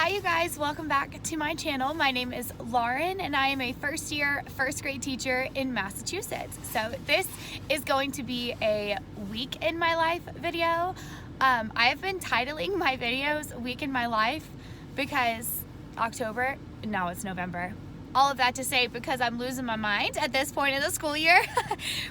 Hi you guys, welcome back to my channel. My name is Lauren and I am a first year first grade teacher in Massachusetts. So this is going to be a week in my life video. I have been titling my videos week in my life because October, now it's November. All of that to say because I'm losing my mind at this point in the school year.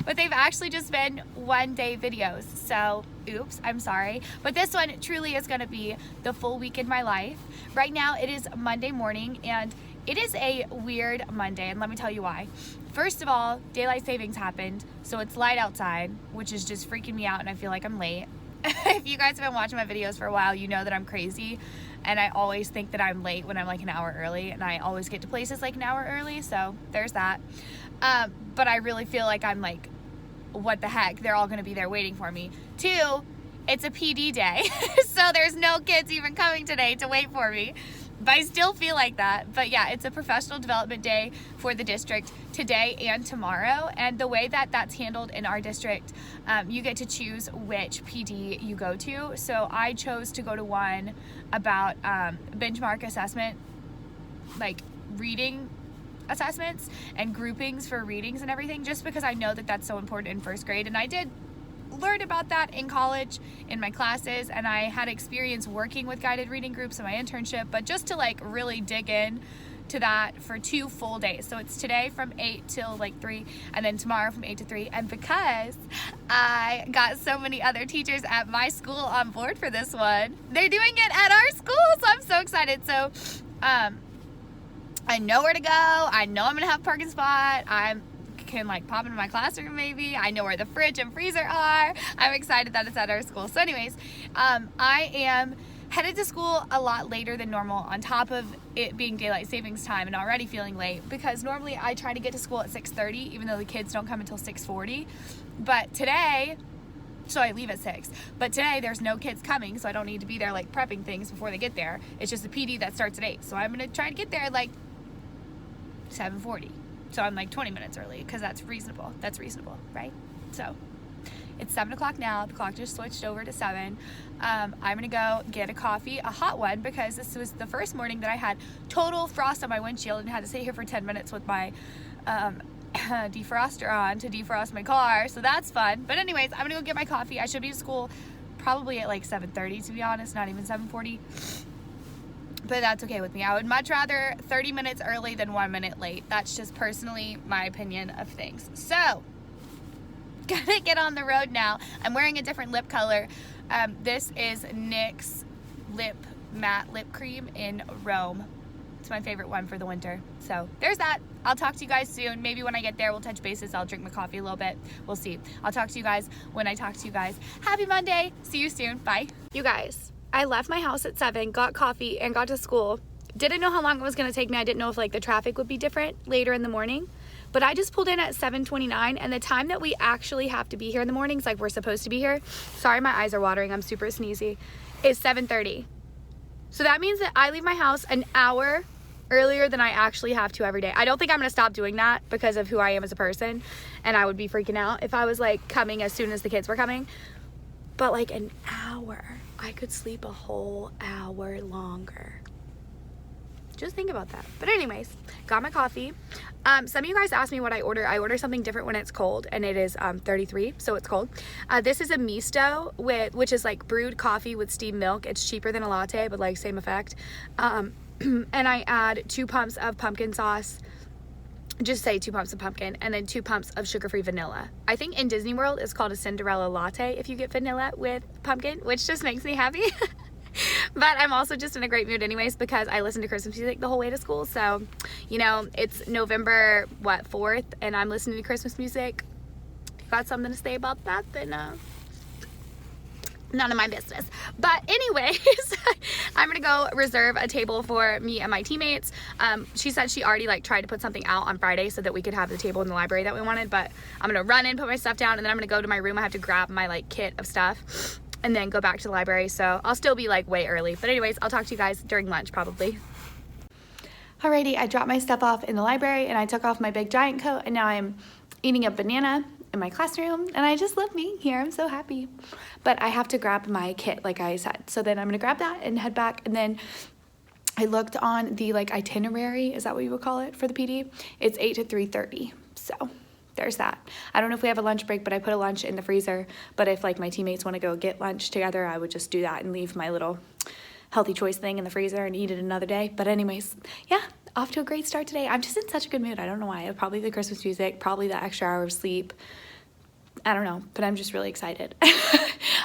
But they've actually just been one-day videos. So, oops, I'm sorry. But this one truly is gonna be the full week in my life. Right now it is Monday morning and it is a weird Monday, and let me tell you why. First of all, daylight savings happened, so it's light outside, which is just freaking me out and I feel like I'm late. If you guys have been watching my videos for a while, you know that I'm crazy. And I always think that I'm late when I'm like an hour early, and I always get to places like an hour early, so there's that. But I really feel like I'm like, what the heck, they're all gonna be there waiting for me. Two, it's a PD day, so there's no kids even coming today to wait for me. But I still feel like that. But yeah, it's a professional development day for the district today and tomorrow. And the way that that's handled in our district, you get to choose which PD you go to. So I chose to go to one about benchmark assessment, like reading assessments and groupings for readings and everything, just because I know that that's so important in first grade. And I did learn about that in college in my classes, and I had experience working with guided reading groups in my internship, but just to like really dig in to that for 2 full days. So it's today from 8 till like 3, and then tomorrow from 8 to 3. And because I got so many other teachers at my school on board for this one, they're doing it at our school, so I'm so excited. So I know where to go. I know I'm gonna have a parking spot. I can like pop into my classroom maybe. I know where the fridge and freezer are. I'm excited that it's at our school. So anyways, I am headed to school a lot later than normal, on top of it being daylight savings time and already feeling late, because normally I try to get to school at 6:30 even though the kids don't come until 6:40. But today, so I leave at 6, but today there's no kids coming, so I don't need to be there like prepping things before they get there. It's just a PD that starts at 8, so I'm gonna try to get there at like 7:40. So I'm like 20 minutes early, because that's reasonable. That's reasonable, right? So it's 7 o'clock now. The clock just switched over to 7. I'm gonna go get a coffee, a hot one, because this was the first morning that I had total frost on my windshield and had to sit here for 10 minutes with my defroster on to defrost my car. So that's fun. But anyways, I'm gonna go get my coffee. I should be to school probably at like 7:30, to be honest, not even 7:40. But that's okay with me. I would much rather 30 minutes early than 1 minute late. That's just personally my opinion of things. So, gonna get on the road now. I'm wearing a different lip color. This is NYX Matte Lip Cream in Rome. It's my favorite one for the winter. So there's that. I'll talk to you guys soon. Maybe when I get there, we'll touch bases. I'll drink my coffee a little bit. We'll see. I'll talk to you guys when I talk to you guys. Happy Monday. See you soon. Bye. You guys, I left my house at 7, got coffee, and got to school. Didn't know how long it was gonna take me. I didn't know if like the traffic would be different later in the morning. But I just pulled in at 7:29, and the time that we actually have to be here in the mornings, like we're supposed to be here, sorry my eyes are watering, I'm super sneezy, is 7:30. So that means that I leave my house an hour earlier than I actually have to every day. I don't think I'm gonna stop doing that because of who I am as a person, and I would be freaking out if I was like coming as soon as the kids were coming. But like an hour, I could sleep a whole hour longer. Just think about that. But anyways, got my coffee. Some of you guys asked me what I order. I order something different when it's cold, and it is 33, so it's cold. This is a misto, which is like brewed coffee with steamed milk. It's cheaper than a latte, but like same effect. And I add 2 pumps of pumpkin sauce. Just say 2 pumps of pumpkin, and then 2 pumps of sugar-free vanilla. I think in Disney World it's called a Cinderella latte if you get vanilla with pumpkin, which just makes me happy. But I'm also just in a great mood anyways, because I listen to Christmas music the whole way to school. So, you know, it's November, 4th, and I'm listening to Christmas music. If you got something to say about that, then none of my business. But anyways, I'm gonna go reserve a table for me and my teammates. She said she already like tried to put something out on Friday so that we could have the table in the library that we wanted, but I'm gonna run in, put my stuff down, and then I'm gonna go to my room. I have to grab my like kit of stuff and then go back to the library. So I'll still be like way early. But anyways, I'll talk to you guys during lunch probably. Alrighty, I dropped my stuff off in the library and I took off my big giant coat, and now I'm eating a banana in my classroom, and I just love being here. I'm so happy. But I have to grab my kit like I said. So then I'm gonna grab that and head back, and then I looked on the like itinerary, is that what you would call it, for the PD? It's 8 to 3:30, so there's that. I don't know if we have a lunch break, but I put a lunch in the freezer, but if like my teammates want to go get lunch together, I would just do that and leave my little healthy choice thing in the freezer and eat it another day. But anyways, yeah, off to a great start today. I'm just in such a good mood. I don't know why. Probably the Christmas music, probably the extra hour of sleep. I don't know, but I'm just really excited.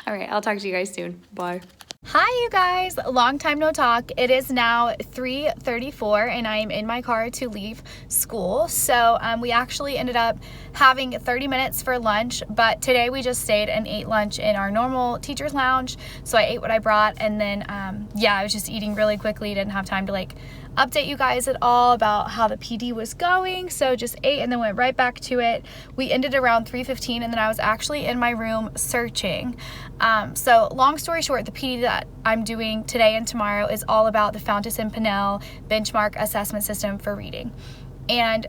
All right, I'll talk to you guys soon. Bye. Hi, you guys. Long time no talk. It is now 3:34 and I am in my car to leave school. So we actually ended up having 30 minutes for lunch, but today we just stayed and ate lunch in our normal teacher's lounge. So I ate what I brought, and then yeah, I was just eating really quickly. Didn't have time to like update you guys at all about how the PD was going, so just ate and then went right back to it. We ended around 3:15 and then I was actually in my room searching. So long story short, the PD that I'm doing today and tomorrow is all about the Fountas and Pinnell benchmark assessment system for reading. And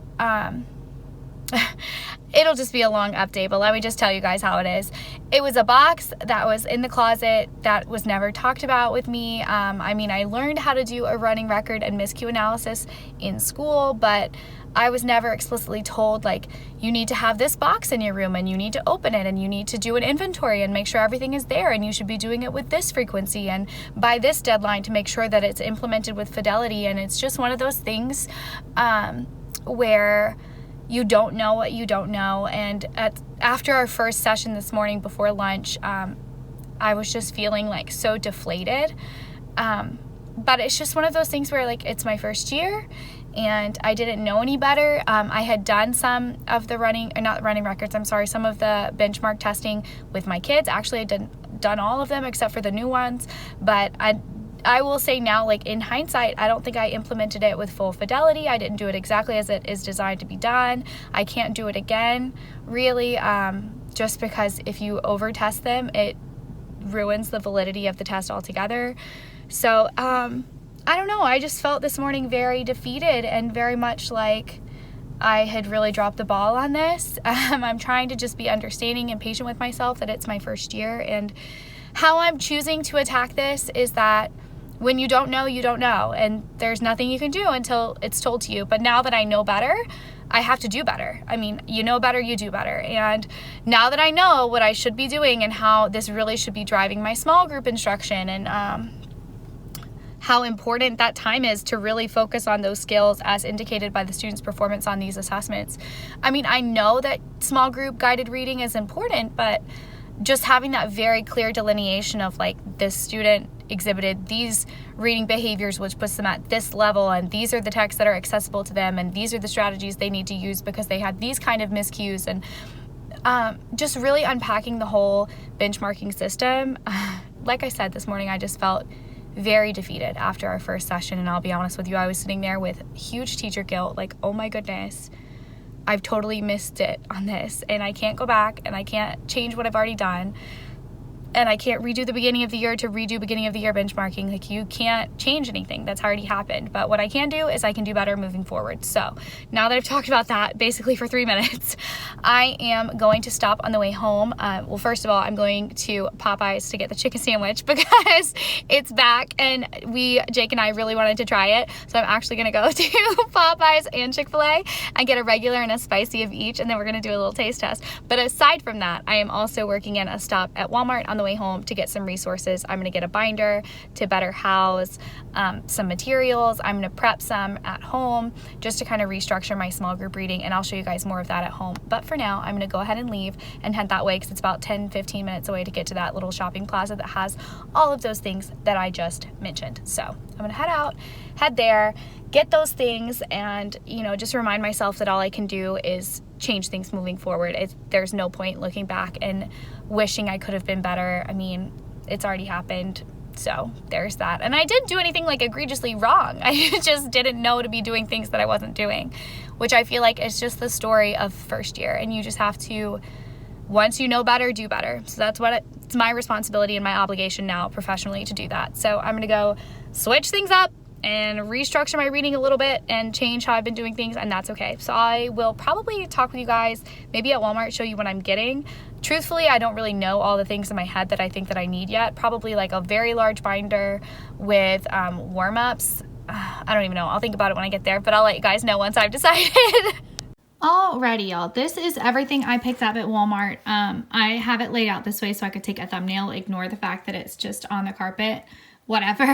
it'll just be a long update, but let me just tell you guys how it is. It was a box that was in the closet that was never talked about with me. I mean, I learned how to do a running record and miscue analysis in school, but I was never explicitly told, like, you need to have this box in your room and you need to open it and you need to do an inventory and make sure everything is there and you should be doing it with this frequency and by this deadline to make sure that it's implemented with fidelity. And it's just one of those things where you don't know what you don't know. And after our first session this morning before lunch, I was just feeling like so deflated. But it's just one of those things where like it's my first year and I didn't know any better. I had done some of the some of the benchmark testing with my kids. Actually, I done all of them except for the new ones, but I will say now, like in hindsight, I don't think I implemented it with full fidelity. I didn't do it exactly as it is designed to be done. I can't do it again, really, just because if you over-test them, it ruins the validity of the test altogether. So, I don't know. I just felt this morning very defeated and very much like I had really dropped the ball on this. I'm trying to just be understanding and patient with myself that it's my first year, and how I'm choosing to attack this is that when you don't know, you don't know, and there's nothing you can do until it's told to you. But now that I know better, I have to do better. I mean, you know better, you do better. And now that I know what I should be doing and how this really should be driving my small group instruction, and how important that time is to really focus on those skills as indicated by the student's performance on these assessments. I mean, I know that small group guided reading is important, but just having that very clear delineation of like this student exhibited these reading behaviors which puts them at this level, and these are the texts that are accessible to them, and these are the strategies they need to use because they had these kind of miscues, and just really unpacking the whole benchmarking system. Like I said this morning, I just felt very defeated after our first session, and I'll be honest with you, I was sitting there with huge teacher guilt, like, oh my goodness, I've totally missed it on this, and I can't go back, and I can't change what I've already done, and I can't redo the beginning of the year to redo beginning of the year benchmarking. Like, you can't change anything that's already happened, but what I can do is I can do better moving forward. So now that I've talked about that basically for 3 minutes, I am going to stop on the way home. Well, first of all, I'm going to Popeyes to get the chicken sandwich because it's back, and Jake and I really wanted to try it. So I'm actually gonna go to Popeyes and Chick-fil-A and get a regular and a spicy of each, and then we're gonna do a little taste test. But aside from that, I am also working in a stop at Walmart on the way home to get some resources. I'm gonna get a binder to better house some materials. I'm gonna prep some at home just to kind of restructure my small group reading, and I'll show you guys more of that at home. But for now, I'm gonna go ahead and leave and head that way because it's about 10-15 minutes away to get to that little shopping plaza that has all of those things that I just mentioned. So I'm gonna head there, get those things, and just remind myself that all I can do is change things moving forward. There's no point looking back and wishing I could have been better. I mean, it's already happened, so there's that. And I didn't do anything like egregiously wrong. I just didn't know to be doing things that I wasn't doing, which I feel like is just the story of first year, and you just have to, once you know better, do better. So that's what it's my responsibility and my obligation now professionally to do that. So I'm gonna go switch things up and restructure my reading a little bit and change how I've been doing things, and that's okay. So I will probably talk with you guys maybe at Walmart, show you what I'm getting. Truthfully, I don't really know all the things in my head that I think that I need yet. Probably like a very large binder with warm-ups I don't even know. I'll think about it when I get there, but I'll let you guys know once I've decided. Alrighty, y'all. This is everything I picked up at Walmart. I have it laid out this way so I could take a thumbnail. Ignore the fact that it's just on the carpet. Whatever.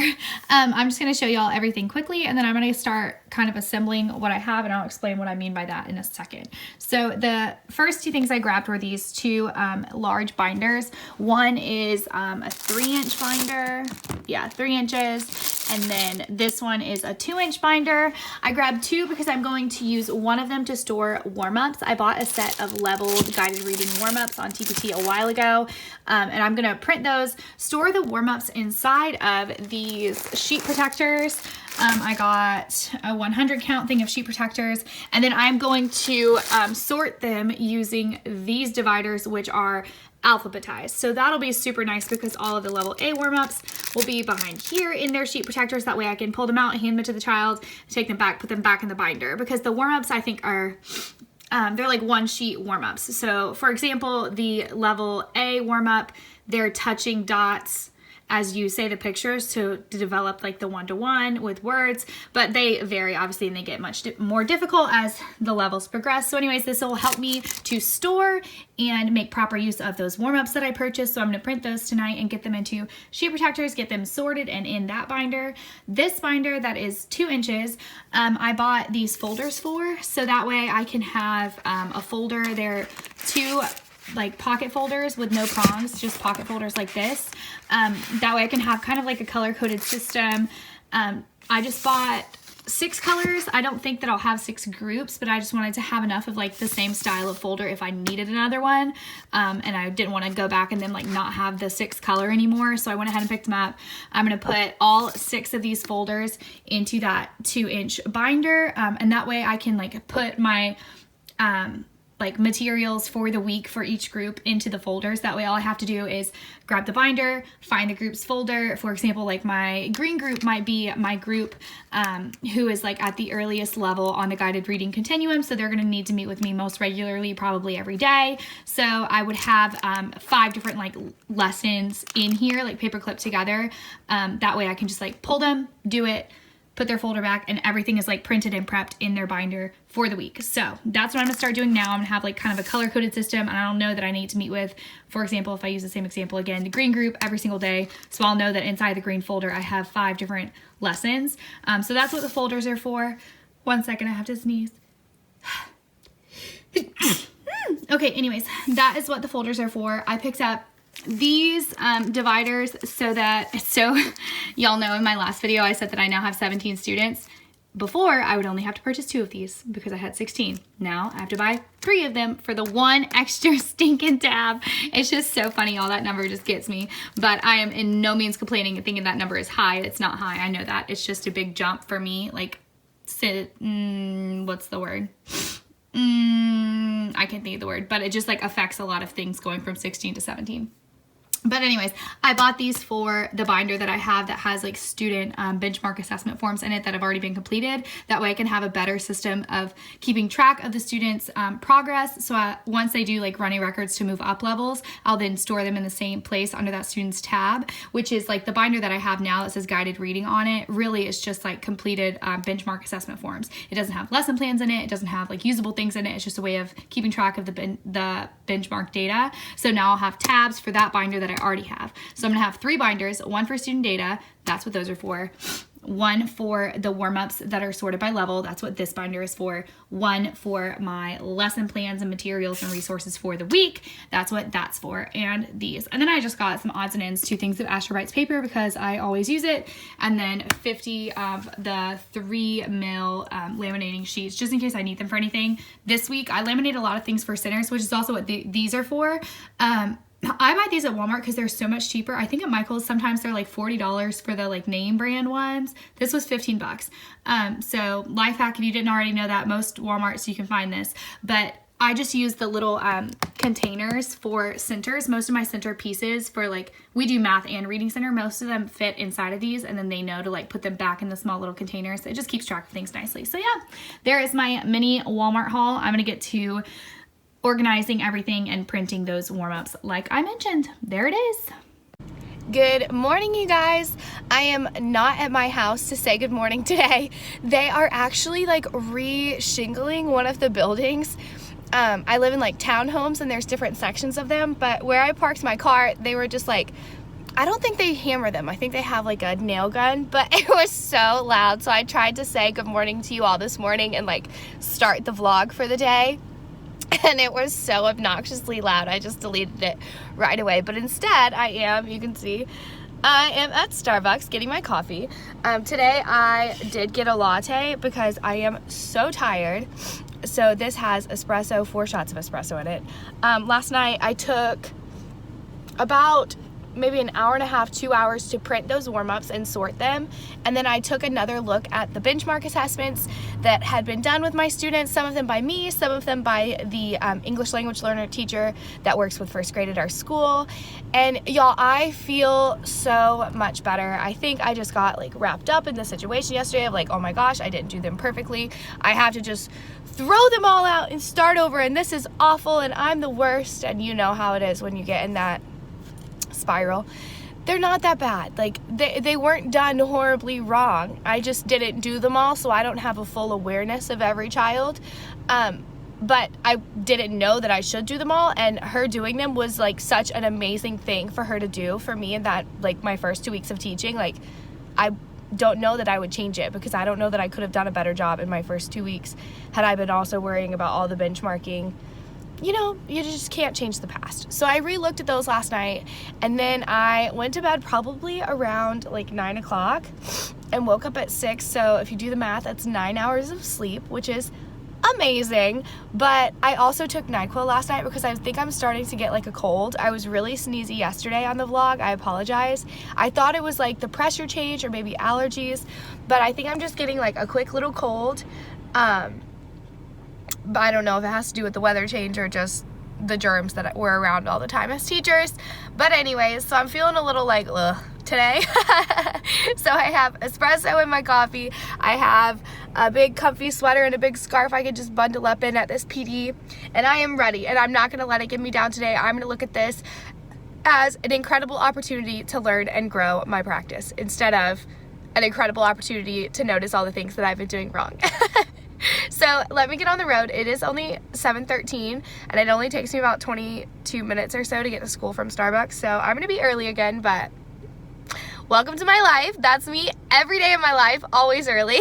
I'm just going to show y'all everything quickly, and then I'm going to start kind of assembling what I have, and I'll explain what I mean by that in a second. So the first two things I grabbed were these two large binders. One is a 3-inch binder. Yeah, 3 inches. And then this one is a 2-inch binder. I grabbed two because I'm going to use one of them to store warm-ups. I bought a set of leveled guided reading warm-ups on TPT a while ago, and I'm going to print those, store the warm-ups inside of these sheet protectors. I got a 100 count thing of sheet protectors, and then I'm going to sort them using these dividers, which are alphabetized. So that'll be super nice because all of the level A warm-ups will be behind here in their sheet protectors. That way I can pull them out, hand them to the child, take them back, put them back in the binder, because the warm-ups I think are they're like one sheet warm-ups. So for example, the level A warm-up, they're touching dots as you say the pictures to develop like the one-to-one with words, but they vary obviously and they get much more difficult as the levels progress. So anyways, this will help me to store and make proper use of those warm-ups that I purchased. So I'm going to print those tonight and get them into sheet protectors, get them sorted and in that binder. This binder that is 2 inches, I bought these folders for, so that way I can have a folder. They're two like pocket folders with no prongs, just pocket folders like this. That way I can have kind of like a color-coded system. I just bought 6 colors. I don't think that I'll have 6 groups, but I just wanted to have enough of like the same style of folder if I needed another one. And I didn't want to go back and then like not have the 6th color anymore. So I went ahead and picked them up. I'm going to put all 6 of these folders into that 2-inch binder. And that way I can like put my, like materials for the week for each group into the folders. That way all I have to do is grab the binder, find the group's folder. For example, like my green group might be my group who is like at the earliest level on the guided reading continuum. So they're going to need to meet with me most regularly, probably every day. So I would have 5 different like lessons in here, like paper clipped together. That way I can just like pull them, do it, put their folder back, and everything is like printed and prepped in their binder for the week. So that's what I'm gonna start doing now. I'm gonna have like kind of a color-coded system, and I'll know that I need to meet with, for example, if I use the same example again, the green group every single day. So I'll know that inside the green folder I have 5 different lessons. So that's what the folders are for. 1 second, I have to sneeze. Okay, anyways, that is what the folders are for. I picked up these dividers so y'all know in my last video I said that I now have 17 students. Before, I would only have to purchase 2 of these because I had 16. Now I have to buy 3 of them for the 1 extra stinking tab. It's just so funny. All that number just gets me. But I am in no means complaining and thinking that number is high. It's not high. I know that. It's just a big jump for me. Like, what's the word? I can't think of the word. But it just like affects a lot of things going from 16 to 17. But anyways, I bought these for the binder that I have that has like student benchmark assessment forms in it that have already been completed. That way I can have a better system of keeping track of the students' progress. So once they do like running records to move up levels, I'll then store them in the same place under that student's tab, which is like the binder that I have now that says guided reading on it. Really, it's just like completed benchmark assessment forms. It doesn't have lesson plans in it. It doesn't have like usable things in it. It's just a way of keeping track of the benchmark data. So now I'll have tabs for that binder that I already have. So I'm gonna have 3 binders, 1 for student data, that's what those are for, 1 for the warm-ups that are sorted by level, that's what this binder is for, 1 for my lesson plans and materials and resources for the week, that's what that's for, and these. And then I just got some odds and ends, 2 things of Astrobites paper because I always use it, and then 50 of the 3 mil laminating sheets just in case I need them for anything. This week I laminate a lot of things for centers, which is also what these are for. I buy these at Walmart because they're so much cheaper. I think at Michael's sometimes they're like $40 for the like name brand ones. This was 15 bucks. So life hack, if you didn't already know that, most Walmarts you can find this. But I just use the little containers for centers. Most of my center pieces for like, we do math and reading center. Most of them fit inside of these and then they know to like put them back in the small little containers. It just keeps track of things nicely. So yeah, there is my mini Walmart haul. I'm going to get to organizing everything and printing those warm-ups like I mentioned. There it is. Good morning, you guys. I am not at my house to say good morning today. They are actually like re-shingling one of the buildings. I live in like townhomes and there's different sections of them, but where I parked my car, they were just like, I don't think they hammer them. I think they have like a nail gun, but it was so loud. So I tried to say good morning to you all this morning and like start the vlog for the day. And it was so obnoxiously loud, I just deleted it right away. But instead, you can see, I am at Starbucks getting my coffee. Today, I did get a latte because I am so tired. So this has espresso, 4 shots of espresso in it. Last night, I took about maybe an hour and a half, 2 hours to print those warm-ups and sort them. And then I took another look at the benchmark assessments that had been done with my students, some of them by me, some of them by the English language learner teacher that works with first grade at our school. And y'all, I feel so much better. I think I just got like wrapped up in the situation yesterday of like, oh my gosh, I didn't do them perfectly. I have to just throw them all out and start over, and this is awful and I'm the worst. And you know how it is when you get in that spiral. They're not that bad. Like they weren't done horribly wrong. I just didn't do them all, so I don't have a full awareness of every child. But I didn't know that I should do them all, and her doing them was like such an amazing thing for her to do for me in that like my first 2 weeks of teaching. Like I don't know that I would change it because I don't know that I could have done a better job in my first 2 weeks had I been also worrying about all the benchmarking. You know, you just can't change the past. So I re-looked at those last night, and then I went to bed probably around like 9 o'clock and woke up at 6. So if you do the math, that's 9 hours of sleep, which is amazing. But I also took NyQuil last night because I think I'm starting to get like a cold. I was really sneezy yesterday on the vlog. I apologize. I thought it was like the pressure change or maybe allergies, but I think I'm just getting like a quick little cold. But I don't know if it has to do with the weather change or just the germs that we're around all the time as teachers. But anyways, so I'm feeling a little like ugh today. So I have espresso in my coffee. I have a big comfy sweater and a big scarf I could just bundle up in at this PD. And I am ready, and I'm not going to let it get me down today. I'm going to look at this as an incredible opportunity to learn and grow my practice instead of an incredible opportunity to notice all the things that I've been doing wrong. So let me get on the road. It is only 7:13 and it only takes me about 22 minutes or so to get to school from Starbucks. So I'm going to be early again, but welcome to my life. That's me every day of my life, always early.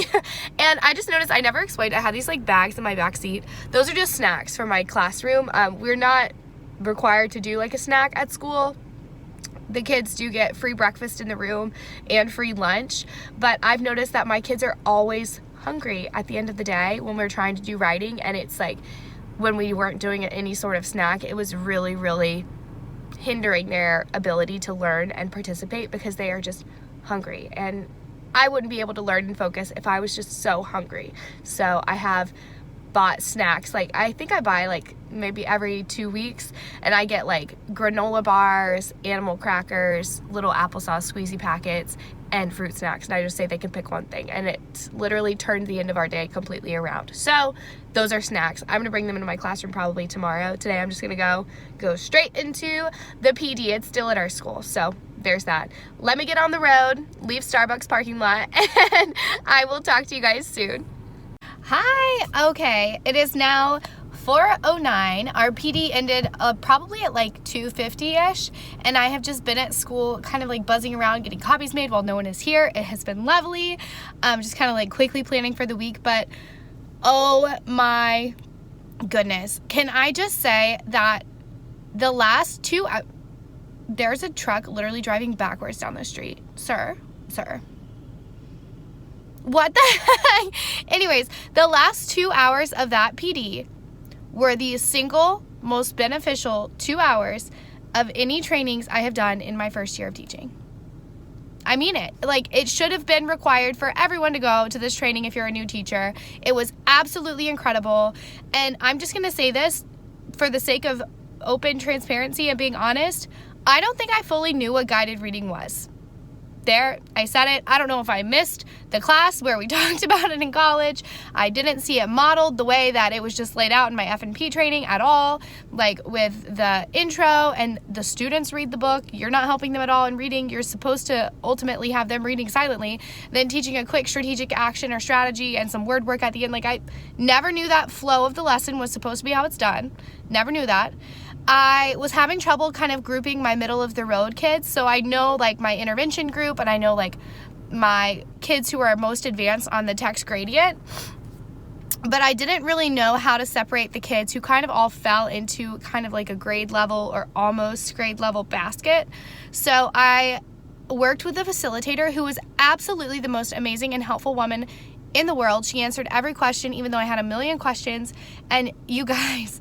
And I just noticed I never explained I had these like bags in my back seat. Those are just snacks for my classroom. We're not required to do like a snack at school. The kids do get free breakfast in the room and free lunch, but I've noticed that my kids are always hungry at the end of the day when we're trying to do writing, and it's like when we weren't doing any sort of snack, it was really hindering their ability to learn and participate because they are just hungry, and I wouldn't be able to learn and focus if I was just so hungry. So I have bought snacks. Like I think I buy like maybe every 2 weeks, and I get like granola bars, animal crackers, little applesauce squeezy packets, and fruit snacks, and I just say they can pick one thing, and it literally turned the end of our day completely around. So those are snacks. I'm gonna bring them into my classroom probably tomorrow. Today I'm just gonna go straight into the PD. It's still at our school, so there's that. Let me get on the road, leave Starbucks parking lot, and I will talk to you guys soon. Hi, okay, it is now 4:09. Our PD ended probably at like 2:50-ish, and I have just been at school kind of like buzzing around getting copies made while no one is here. It has been lovely. Just kind of like quickly planning for the week, but oh my goodness. Can I just say that the last 2 hours, there's a truck literally driving backwards down the street. Sir. What the heck? Anyways, the last 2 hours of that PD were the single most beneficial 2 hours of any trainings I have done in my first year of teaching. I mean it. Like, it should have been required for everyone to go to this training if you're a new teacher. It was absolutely incredible. And I'm just going to say this for the sake of open transparency and being honest. I don't think I fully knew what guided reading was. there, I said it. I don't know if I missed the class where we talked about it in college. I didn't see it modeled the way that it was just laid out in my F&P training at all, like with the intro and the students read the book. You're not helping them at all in reading. You're supposed to ultimately have them reading silently, then teaching a quick strategic action or strategy and some word work at the end. Like, I never knew that flow of the lesson was supposed to be how it's done. Never knew that. I was having trouble kind of grouping my middle of the road kids. So I know like my intervention group, and I know like my kids who are most advanced on the text gradient, but I didn't really know how to separate the kids who kind of all fell into kind of like a grade level or almost grade level basket. So I worked with a facilitator who was absolutely the most amazing and helpful woman in the world. She answered every question, even though I had a million questions. And you guys,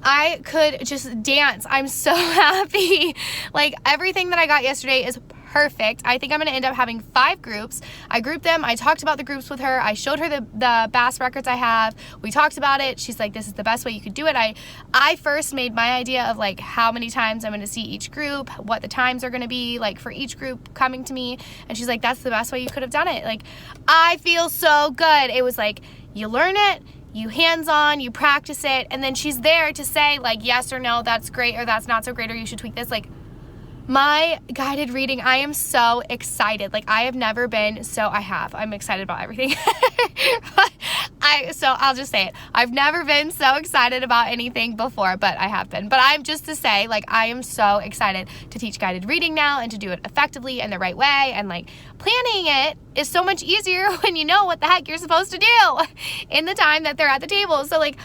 I could just dance. I'm so happy. Like, everything that I got yesterday is perfect. I think I'm going to end up having 5 groups. I grouped them. I talked about the groups with her. I showed her the BAS records I have. We talked about it. She's like, this is the best way you could do it. I first made my idea of like how many times I'm going to see each group, what the times are going to be like for each group coming to me. And she's like, that's the best way you could have done it. Like, I feel so good. It was like, you learn it, you hands-on, you practice it, and then she's there to say like yes or no, that's great or that's not so great, or you should tweak this. Like, my guided reading, I am so excited. Like, I have never been I'm excited about everything. So I'll just say it. I've never been so excited about anything before, but I have been. But I'm just to say, like, I am so excited to teach guided reading now and to do it effectively and the right way. And like, planning it is so much easier when you know what the heck you're supposed to do in the time that they're at the table. So like,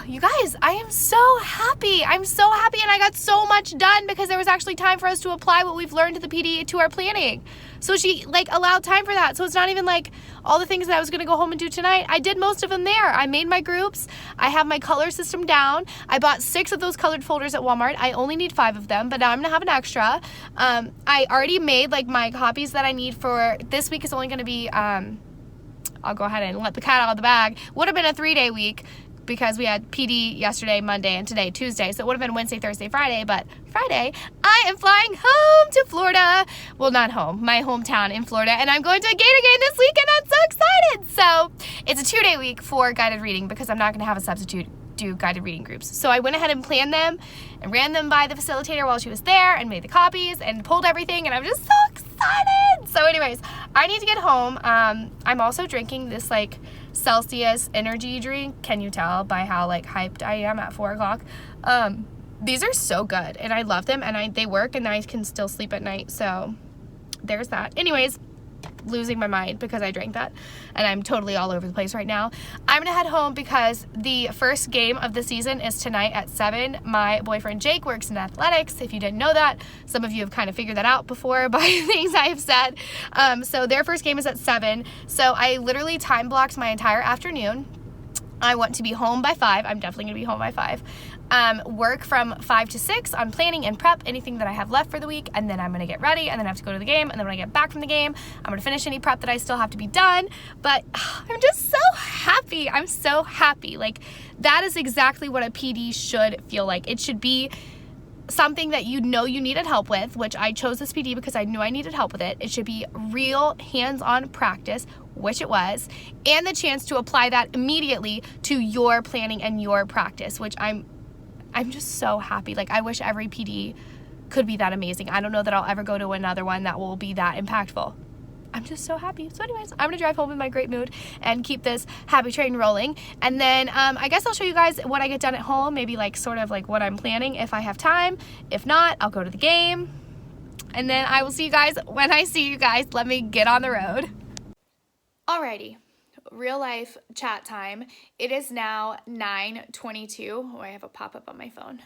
you guys, I am so happy. I'm so happy, and I got so much done because there was actually time for us to apply what we've learned to the PD to our planning. So she like allowed time for that. So it's not even like all the things that I was going to go home and do tonight. I did most of them there. I made my groups. I have my color system down. I bought 6 of those colored folders at Walmart. I only need 5 of them, but now I'm going to have an extra. I already made like my copies that I need for this week. Is only going to be, I'll go ahead and let the cat out of the bag. Would have been a 3-day week, because we had PD yesterday, Monday, and today, Tuesday. So it would have been Wednesday, Thursday, Friday. But Friday, I am flying home to Florida. Well, not home, my hometown in Florida. And I'm going to a Gator game this weekend. I'm so excited. So it's a 2-day week for guided reading because I'm not going to have a substitute do guided reading groups. So I went ahead and planned them and ran them by the facilitator while she was there and made the copies and pulled everything. And I'm just so excited. So anyways, I need to get home. I'm also drinking this like Celsius energy drink. Can you tell by how like hyped I am at 4 o'clock? These are so good and I love them, and they work, and I can still sleep at night. So there's that. Anyways, losing my mind because I drank that and I'm totally all over the place right now. I'm gonna head home because the first game of the season is tonight at 7. My boyfriend Jake works in athletics. If you didn't know that, some of you have kind of figured that out before by things I have said. So their first game is at 7. So I literally time blocked my entire afternoon. I want to be home by 5. I'm definitely gonna be home by 5. Work from 5 to 6 on planning and prep anything that I have left for the week, and then I'm gonna get ready, and then I have to go to the game, and then when I get back from the game, I'm gonna finish any prep that I still have to be done. But I'm just so happy. I'm so happy. Like, that is exactly what a PD should feel like. It should be something that you know you needed help with, which I chose this PD because I knew I needed help with it. It should be real hands-on practice, which it was, and the chance to apply that immediately to your planning and your practice, which I'm just so happy. Like, I wish every PD could be that amazing. I don't know that I'll ever go to another one that will be that impactful. I'm just so happy. So anyways, I'm gonna drive home in my great mood and keep this happy train rolling. And then I guess I'll show you guys what I get done at home, maybe like sort of like what I'm planning if I have time. If not, I'll go to the game. And then I will see you guys when I see you guys. Let me get on the road. Alrighty. Real life chat time. It is now 9:22. Oh, I have a pop-up on my phone.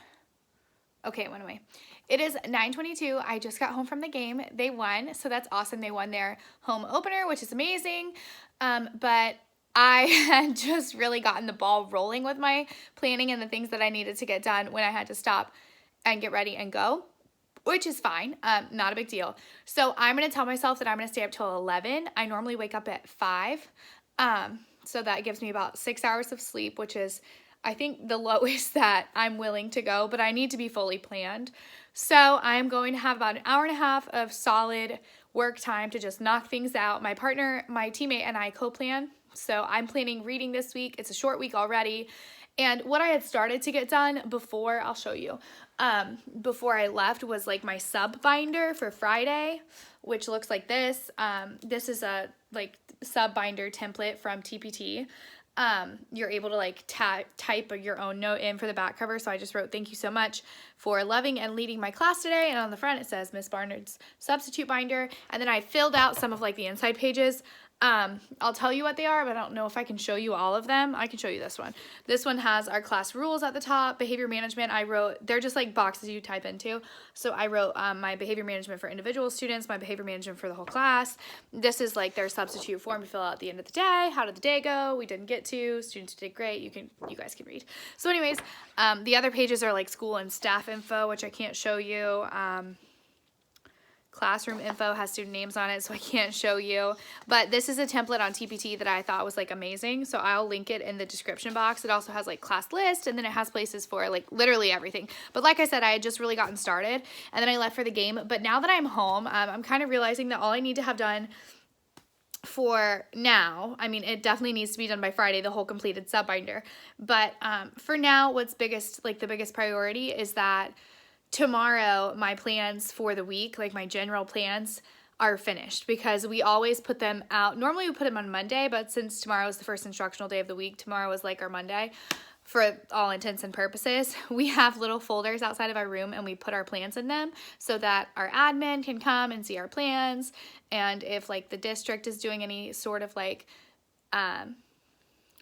Okay, it went away. It is 9:22. I just got home from the game. They won, so that's awesome. They won their home opener, which is amazing. But I had just really gotten the ball rolling with my planning and the things that I needed to get done when I had to stop and get ready and go, which is fine. Not a big deal. So I'm going to tell myself that I'm going to stay up till 11. I normally wake up at 5. So that gives me about 6 hours of sleep, which is I think the lowest that I'm willing to go, but I need to be fully planned. So I'm going to have about an hour and a half of solid work time to just knock things out. My partner, my teammate, and I co-plan. So I'm planning reading this week. It's a short week already. And what I had started to get done before, I'll show you, before I left was like my sub binder for Friday, which looks like this. This is a like sub binder template from TPT. You're able to like type your own note in for the back cover. So I just wrote, thank you so much for loving and leading my class today. And on the front, it says Miss Barnard's substitute binder. And then I filled out some of like the inside pages. I'll tell you what they are, but I don't know if I can show you all of them. I can show you this one. This one has our class rules at the top, behavior management. I wrote, they're just like boxes you type into. So I wrote my behavior management for individual students, my behavior management for the whole class. This is like their substitute form to fill out at the end of the day. How did the day go? We didn't get to. Students did great. You guys can read. So anyways, the other pages are like school and staff info, which I can't show you. Classroom info has student names on it, so I can't show you. But this is a template on TPT that I thought was like amazing, so I'll link it in the description box. It also has like class list, and then it has places for like literally everything. But like I said, I had just really gotten started, and then I left for the game. But now that I'm home, I'm kind of realizing that all I need to have done for now, I mean, it definitely needs to be done by Friday, the whole completed sub binder. But for now, what's biggest, like the biggest priority is that tomorrow my plans for the week, like my general plans, are finished, because we always put them out. Normally we put them on Monday, but since tomorrow is the first instructional day of the week, tomorrow is like our Monday for all intents and purposes. We have little folders outside of our room and we put our plans in them so that our admin can come and see our plans. And if like the district is doing any sort of like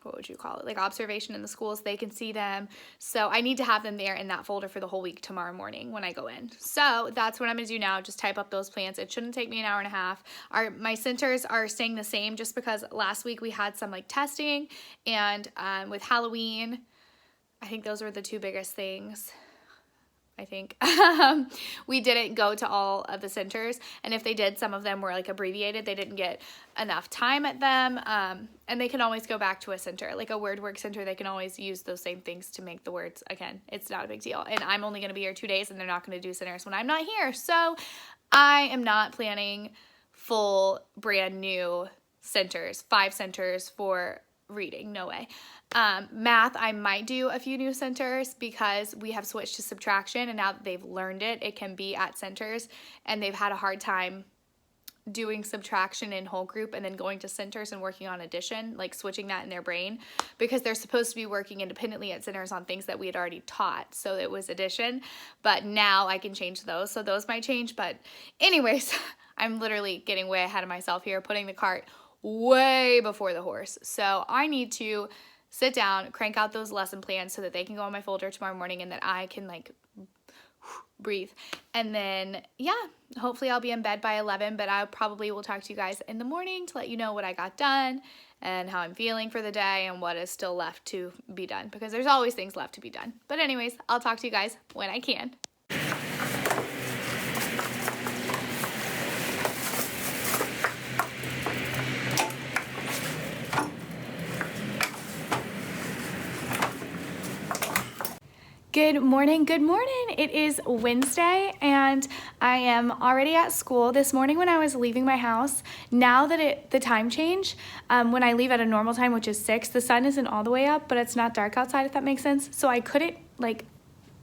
what would you call it, like observation in the schools, they can see them. So I need to have them there in that folder for the whole week tomorrow morning when I go in. So that's what I'm gonna do now, just type up those plans. It shouldn't take me an hour and a half. My centers are staying the same just because last week we had some like testing, and with Halloween, I think those were the two biggest things. I think we didn't go to all of the centers, and if they did, some of them were like abbreviated. They didn't get enough time at them, and they can always go back to a center, like a word work center. They can always use those same things to make the words again. It's not a big deal, and I'm only going to be here 2 days, and they're not going to do centers when I'm not here. So I am not planning full brand new centers, 5 centers for reading. No way. Math, I might do a few new centers because we have switched to subtraction, and now that they've learned it, it can be at centers, and they've had a hard time doing subtraction in whole group and then going to centers and working on addition, like switching that in their brain, because they're supposed to be working independently at centers on things that we had already taught. So it was addition, but now I can change those. So those might change. But anyways, I'm literally getting way ahead of myself here, putting the cart way before the horse. So I need to sit down, crank out those lesson plans so that they can go on my folder tomorrow morning, and that I can like breathe. And then, yeah, hopefully I'll be in bed by 11, but I probably will talk to you guys in the morning to let you know what I got done and how I'm feeling for the day and what is still left to be done, because there's always things left to be done. But anyways, I'll talk to you guys when I can. Good morning, good morning. It is Wednesday and I am already at school. This morning when I was leaving my house, now that the time change, when I leave at a normal time, which is 6, the sun isn't all the way up, but it's not dark outside, if that makes sense. So I couldn't like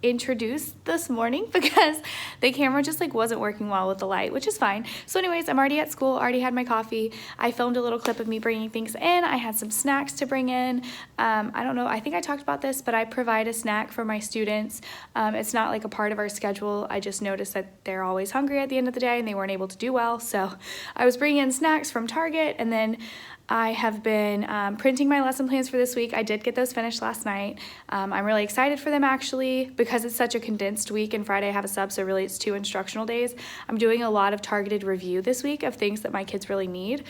introduce this morning because the camera just like wasn't working well with the light, which is fine. So anyways, I'm already at school, already had my coffee. I filmed a little clip of me bringing things in. I had some snacks to bring in. I don't know, I think I talked about this, but I provide a snack for my students. It's not like a part of our schedule. I just noticed that they're always hungry at the end of the day and they weren't able to do well. So I was bringing in snacks from Target, and then I have been printing my lesson plans for this week. I did get those finished last night. I'm really excited for them actually, because it's such a condensed week, and Friday I have a sub, so really it's 2 instructional days. I'm doing a lot of targeted review this week of things that my kids really need.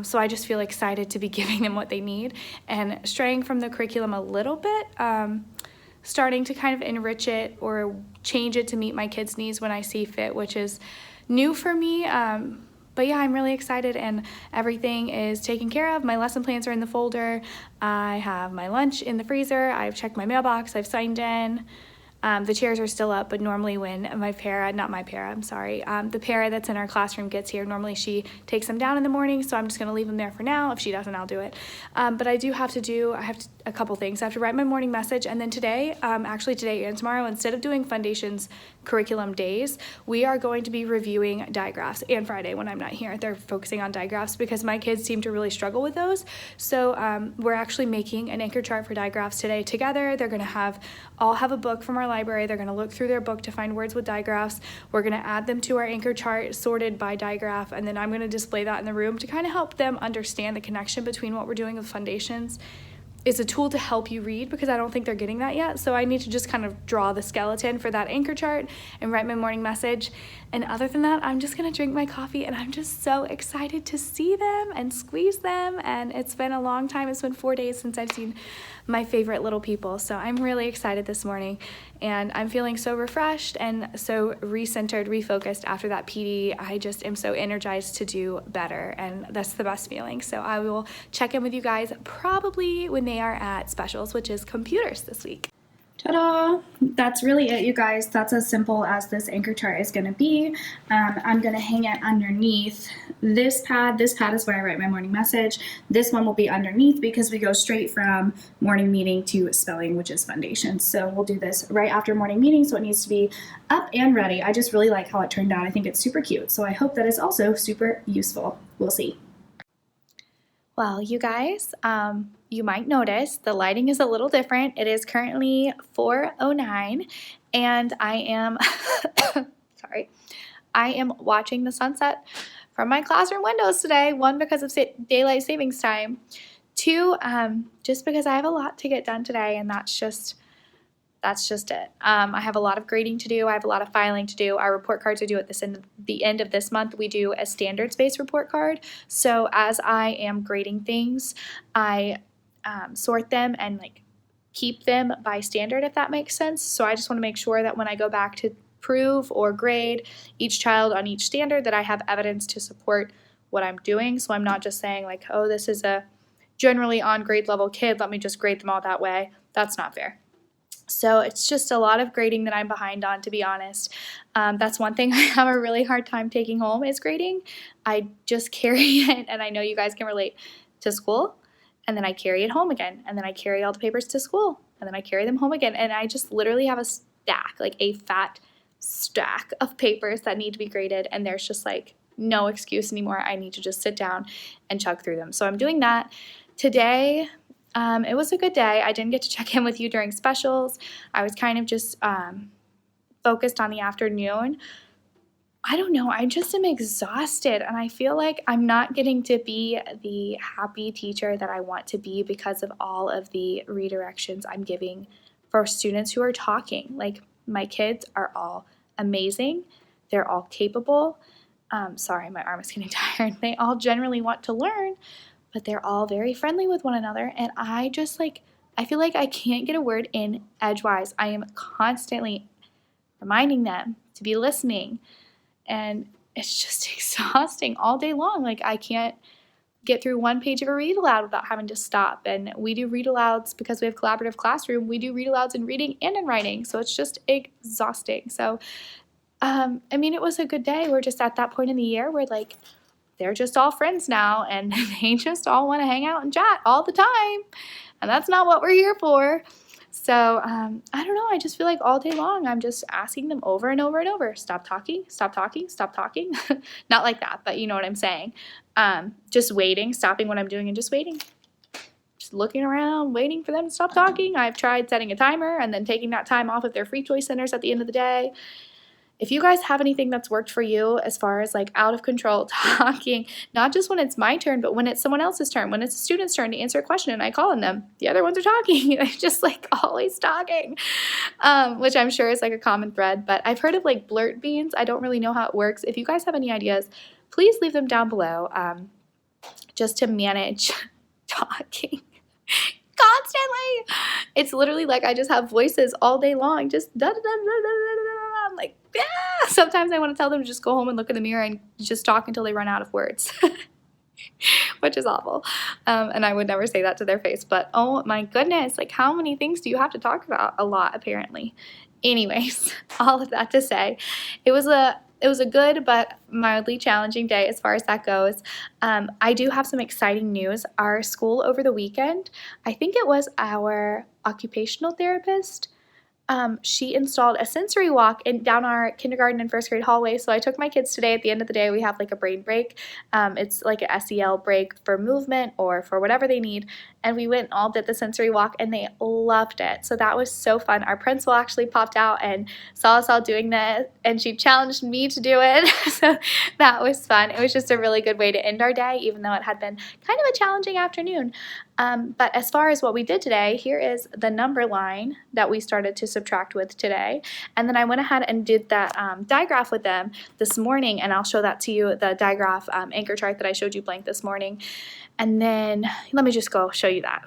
So I just feel excited to be giving them what they need and straying from the curriculum a little bit, starting to kind of enrich it or change it to meet my kids' needs when I see fit, which is new for me. But yeah, I'm really excited, and everything is taken care of. My lesson plans are in the folder. I have my lunch in the freezer. I've checked my mailbox. I've signed in. The chairs are still up, but normally when the para that's in our classroom gets here, normally she takes them down in the morning, so I'm just going to leave them there for now. If she doesn't, I'll do it. But I have a couple things. I have to write my morning message, and then today, actually today and tomorrow, instead of doing Foundation's curriculum days, we are going to be reviewing digraphs, and Friday when I'm not here. They're focusing on digraphs because my kids seem to really struggle with those. So we're actually making an anchor chart for digraphs today together. They're going to all have a book from our library. They're going to look through their book to find words with digraphs. We're going to add them to our anchor chart sorted by digraph, and then I'm going to display that in the room to kind of help them understand the connection between what we're doing with Foundations. It's a tool to help you read because I don't think they're getting that yet. So I need to just kind of draw the skeleton for that anchor chart and write my morning message. And other than that, I'm just gonna drink my coffee, and I'm just so excited to see them and squeeze them. And it's been a long time. It's been 4 days since I've seen my favorite little people. So I'm really excited this morning, and I'm feeling so refreshed and so recentered, refocused after that PD. I just am so energized to do better, and that's the best feeling. So I will check in with you guys probably when they are at specials, which is computers this week. Ta-da! That's really it, you guys. That's as simple as this anchor chart is going to be. I'm going to hang it underneath this pad. This pad is where I write my morning message. This one will be underneath because we go straight from morning meeting to spelling, which is Foundations. So we'll do this right after morning meeting, so it needs to be up and ready. I just really like how it turned out. I think it's super cute. So I hope that is also super useful. We'll see. Well, you guys, you might notice the lighting is a little different. It is currently 4:09, and I am, I am watching the sunset from my classroom windows today. One, because of daylight savings time. Two, just because I have a lot to get done today, and that's just it. I have a lot of grading to do. I have a lot of filing to do. Our report cards are due at the end of this month. We do a standards-based report card. So as I am grading things, I sort them and keep them by standard, if that makes sense. So I just want to make sure that when I go back to prove or grade each child on each standard, that I have evidence to support what I'm doing. So I'm not just saying oh, this is a generally on grade level kid, let me just grade them all that way. That's not fair. So it's just a lot of grading that I'm behind on, to be honest. That's one thing I have a really hard time taking home is grading. I just carry it, and I know you guys can relate, to school, and then I carry it home again, and then I carry all the papers to school, and then I carry them home again, and I just literally have a stack, a fat stack of papers that need to be graded, and there's just no excuse anymore. I need to just sit down and chug through them. So I'm doing that. Today, it was a good day. I didn't get to check in with you during specials. I was kind of just focused on the afternoon. I don't know. I just am exhausted, and I feel like I'm not getting to be the happy teacher that I want to be because of all of the redirections I'm giving for students who are talking. My kids are all amazing. They're all capable. Sorry, my arm is getting tired. They all generally want to learn, but they're all very friendly with one another, and I just I feel like I can't get a word in edgewise. I am constantly reminding them to be listening, and it's just exhausting all day long. I can't get through one page of a read aloud without having to stop, and we do read alouds because we have collaborative classroom. We do read alouds in reading and in writing, so it's just exhausting. So, it was a good day. We're just at that point in the year where they're just all friends now, and they just all want to hang out and chat all the time, and that's not what we're here for. So I don't know, I just feel all day long I'm just asking them over and over and over, stop talking, stop talking, stop talking. Not like that, but you know what I'm saying. Just waiting, stopping what I'm doing and just waiting. Just looking around, waiting for them to stop talking. I've tried setting a timer and then taking that time off of their free choice centers at the end of the day. If you guys have anything that's worked for you as far as out of control talking, not just when it's my turn, but when it's someone else's turn, when it's a student's turn to answer a question and I call on them, the other ones are talking. They're just always talking, which I'm sure is a common thread. But I've heard of blurt beans. I don't really know how it works. If you guys have any ideas, please leave them down below, just to manage talking constantly. It's literally I just have voices all day long, just da da da da da da da. Like, yeah. Sometimes I want to tell them to just go home and look in the mirror and just talk until they run out of words. Which is awful. And I would never say that to their face, but oh my goodness, like how many things do you have to talk about? A lot, apparently. Anyways, all of that to say, it was a good but mildly challenging day as far as that goes. I do have some exciting news. Our school over the weekend, I think it was our occupational therapist, she installed a sensory walk down our kindergarten and first grade hallway. So I took my kids today. At the end of the day, we have like a brain break. It's like a SEL break for movement or for whatever they need. And we went and all did the sensory walk and they loved it. So that was so fun. Our principal actually popped out and saw us all doing that and she challenged me to do it. So that was fun. It was just a really good way to end our day, even though it had been kind of a challenging afternoon. But as far as what we did today, here is the number line that we started to subtract with today. And then I went ahead and did that digraph with them this morning, and I'll show that to you, the digraph anchor chart that I showed you blank this morning. And then let me just go show you that.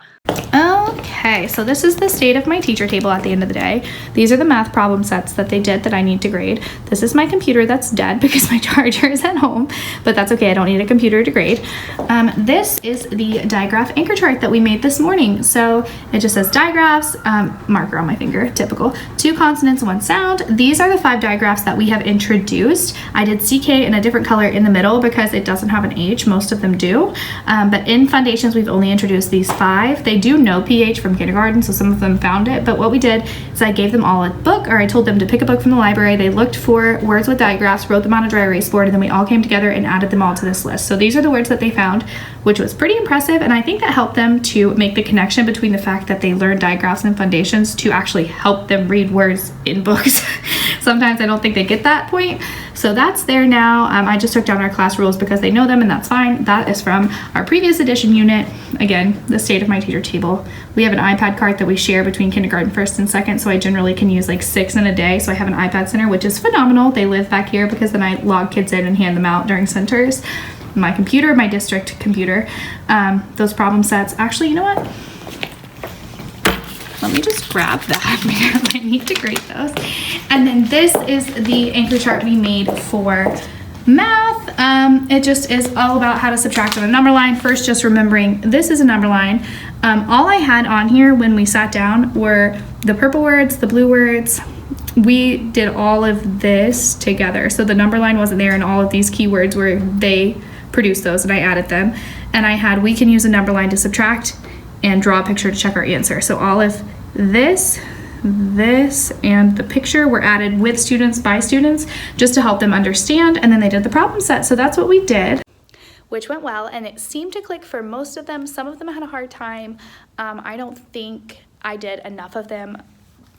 Okay, so this is the state of my teacher table at the end of the day. These are the math problem sets that they did that I need to grade. This is my computer that's dead because my charger is at home, but that's okay, I don't need a computer to grade. This is the digraph anchor chart that we made this morning. So it just says digraphs, marker on my finger, typical, 2 consonants, 1 sound. These are the 5 digraphs that we have introduced. I did CK in a different color in the middle because it doesn't have an H, most of them do. But in foundations, we've only introduced these 5. They do know PH from kindergarten, so some of them found it, but what we did is I gave them all a book, or I told them to pick a book from the library. They looked for words with digraphs, wrote them on a dry erase board, and then we all came together and added them all to this list. So these are the words that they found, which was pretty impressive, and I think that helped them to make the connection between the fact that they learned digraphs and foundations to actually help them read words in books. Sometimes I don't think they get that point. So that's there now. I just took down our class rules because they know them, and that's fine. That is from our previous edition unit. Again, the state of my teacher table. We have an iPad cart that we share between kindergarten, first and second, so I generally can use like 6 in a day. So I have an iPad center, which is phenomenal. They live back here because then I log kids in and hand them out during centers. My computer, my district computer, those problem sets. Actually, you know what? Let me just grab that because I need to grade those. And then this is the anchor chart we made for math. It just is all about how to subtract on a number line. First, just remembering this is a number line. All I had on here when we sat down were the purple words, the blue words. We did all of this together. So the number line wasn't there, and all of these keywords were, they produced those and I added them. And I had, we can use a number line to subtract and draw a picture to check our answer. So all of this, and the picture were added with students, by students, just to help them understand, and then they did the problem set. So that's what we did, which went well, and it seemed to click for most of them. Some of them had a hard time. I don't think I did enough of them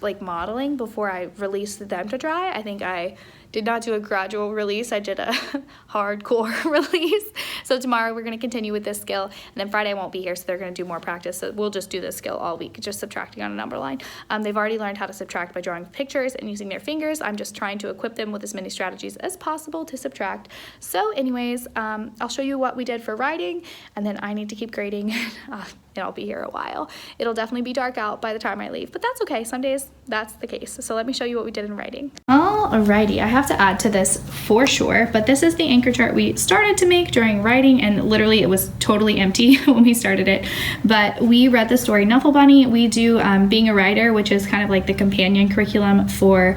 like modeling before I released them to try. I think I did not do a gradual release. I did a hardcore release. So tomorrow we're going to continue with this skill, and then Friday I won't be here, so they're going to do more practice. So we'll just do this skill all week, just subtracting on a number line. They've already learned how to subtract by drawing pictures and using their fingers. I'm just trying to equip them with as many strategies as possible to subtract. So anyways, I'll show you what we did for writing, and then I need to keep grading. And I'll be here a while. It'll definitely be dark out by the time I leave, but that's okay. Some days that's the case. So let me show you what we did in writing. Alrighty, I have to add to this for sure, but this is the anchor chart we started to make during writing, and literally it was totally empty when we started it. But we read the story Nuffle Bunny. We do Being a Writer, which is kind of like the companion curriculum for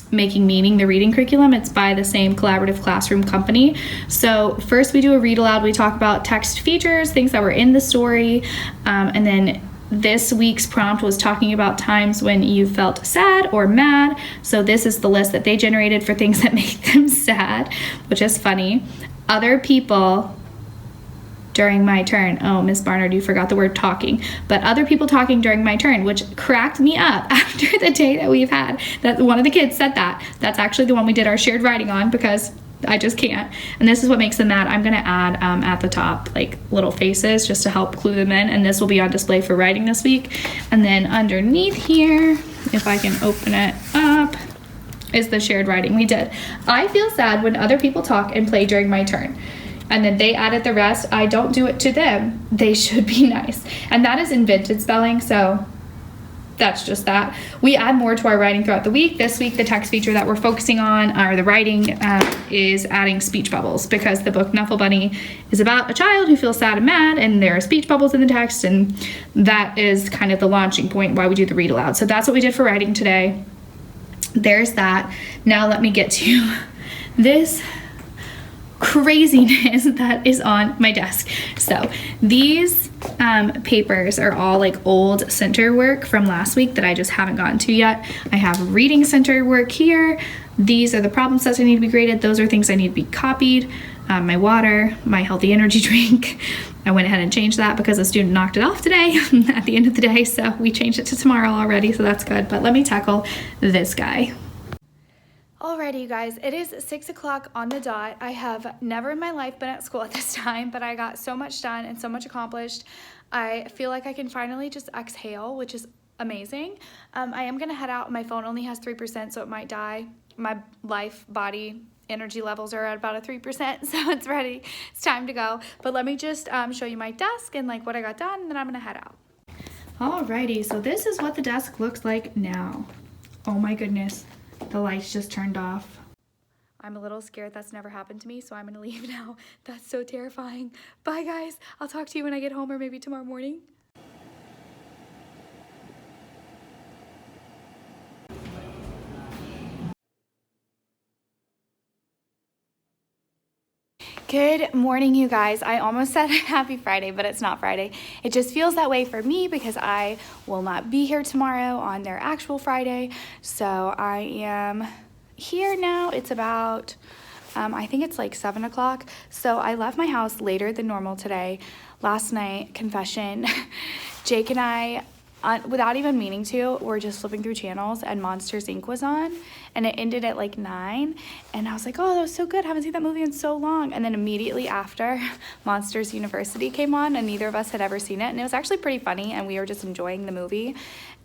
Making Meaning, the reading curriculum. It's by the same collaborative classroom company. So first we do a read aloud. We talk about text features, things that were in the story, and then this week's prompt was talking about times when you felt sad or mad. So this is the list that they generated for things that make them sad, which is funny. Other people during my turn. Oh, Miss Barnard, you forgot the word talking. But other people talking during my turn, which cracked me up after the day that we've had. That one of the kids said that. That's actually the one we did our shared writing on because I just can't. And this is what makes them mad. I'm gonna add at the top like little faces just to help clue them in, and this will be on display for writing this week. And then underneath here, if I can open it up, is the shared writing we did. I feel sad when other people talk and play during my turn. And then they added the rest. I don't do it to them. They should be nice. And that is invented spelling, so that's just that. We add more to our writing throughout the week. This week, the text feature that we're focusing on, or the writing, is adding speech bubbles, because the book Knuffle Bunny is about a child who feels sad and mad, and there are speech bubbles in the text, and that is kind of the launching point why we do the read aloud. So that's what we did for writing today. There's that. Now let me get to this craziness that is on my desk. So these papers are all like old center work from last week that I just haven't gotten to yet. I have reading center work here. These are the problem sets I need to be graded. Those are things I need to be copied. My water, my healthy energy drink. I went ahead and changed that because a student knocked it off today at the end of the day, so we changed it to tomorrow already, so that's good. But let me tackle this guy. Alrighty, you guys, it is 6 o'clock on the dot. I have never in my life been at school at this time, but I got so much done and so much accomplished. I feel like I can finally just exhale, which is amazing. I am gonna head out. My phone only has 3%, so it might die. My life, body, energy levels are at about a 3%, so it's ready. It's time to go. But let me just show you my desk and like what I got done, and then I'm gonna head out. Alrighty, so this is what the desk looks like now. Oh my goodness. The lights just turned off. I'm a little scared. That's never happened to me, so I'm gonna leave now. That's so terrifying. Bye, guys. I'll talk to you when I get home, or maybe tomorrow morning. Good morning, you guys. I almost said happy Friday, but it's not Friday. It just feels that way for me because I will not be here tomorrow on their actual Friday. So I am here now. It's about, I think it's like 7 o'clock. So I left my house later than normal today. Last night, confession, Jake and I, without even meaning to, we're just flipping through channels and Monsters, Inc. was on, and it ended at like 9, and I was like, oh, that was so good, haven't seen that movie in so long. And then immediately after, Monsters University came on, and neither of us had ever seen it, and it was actually pretty funny, and we were just enjoying the movie,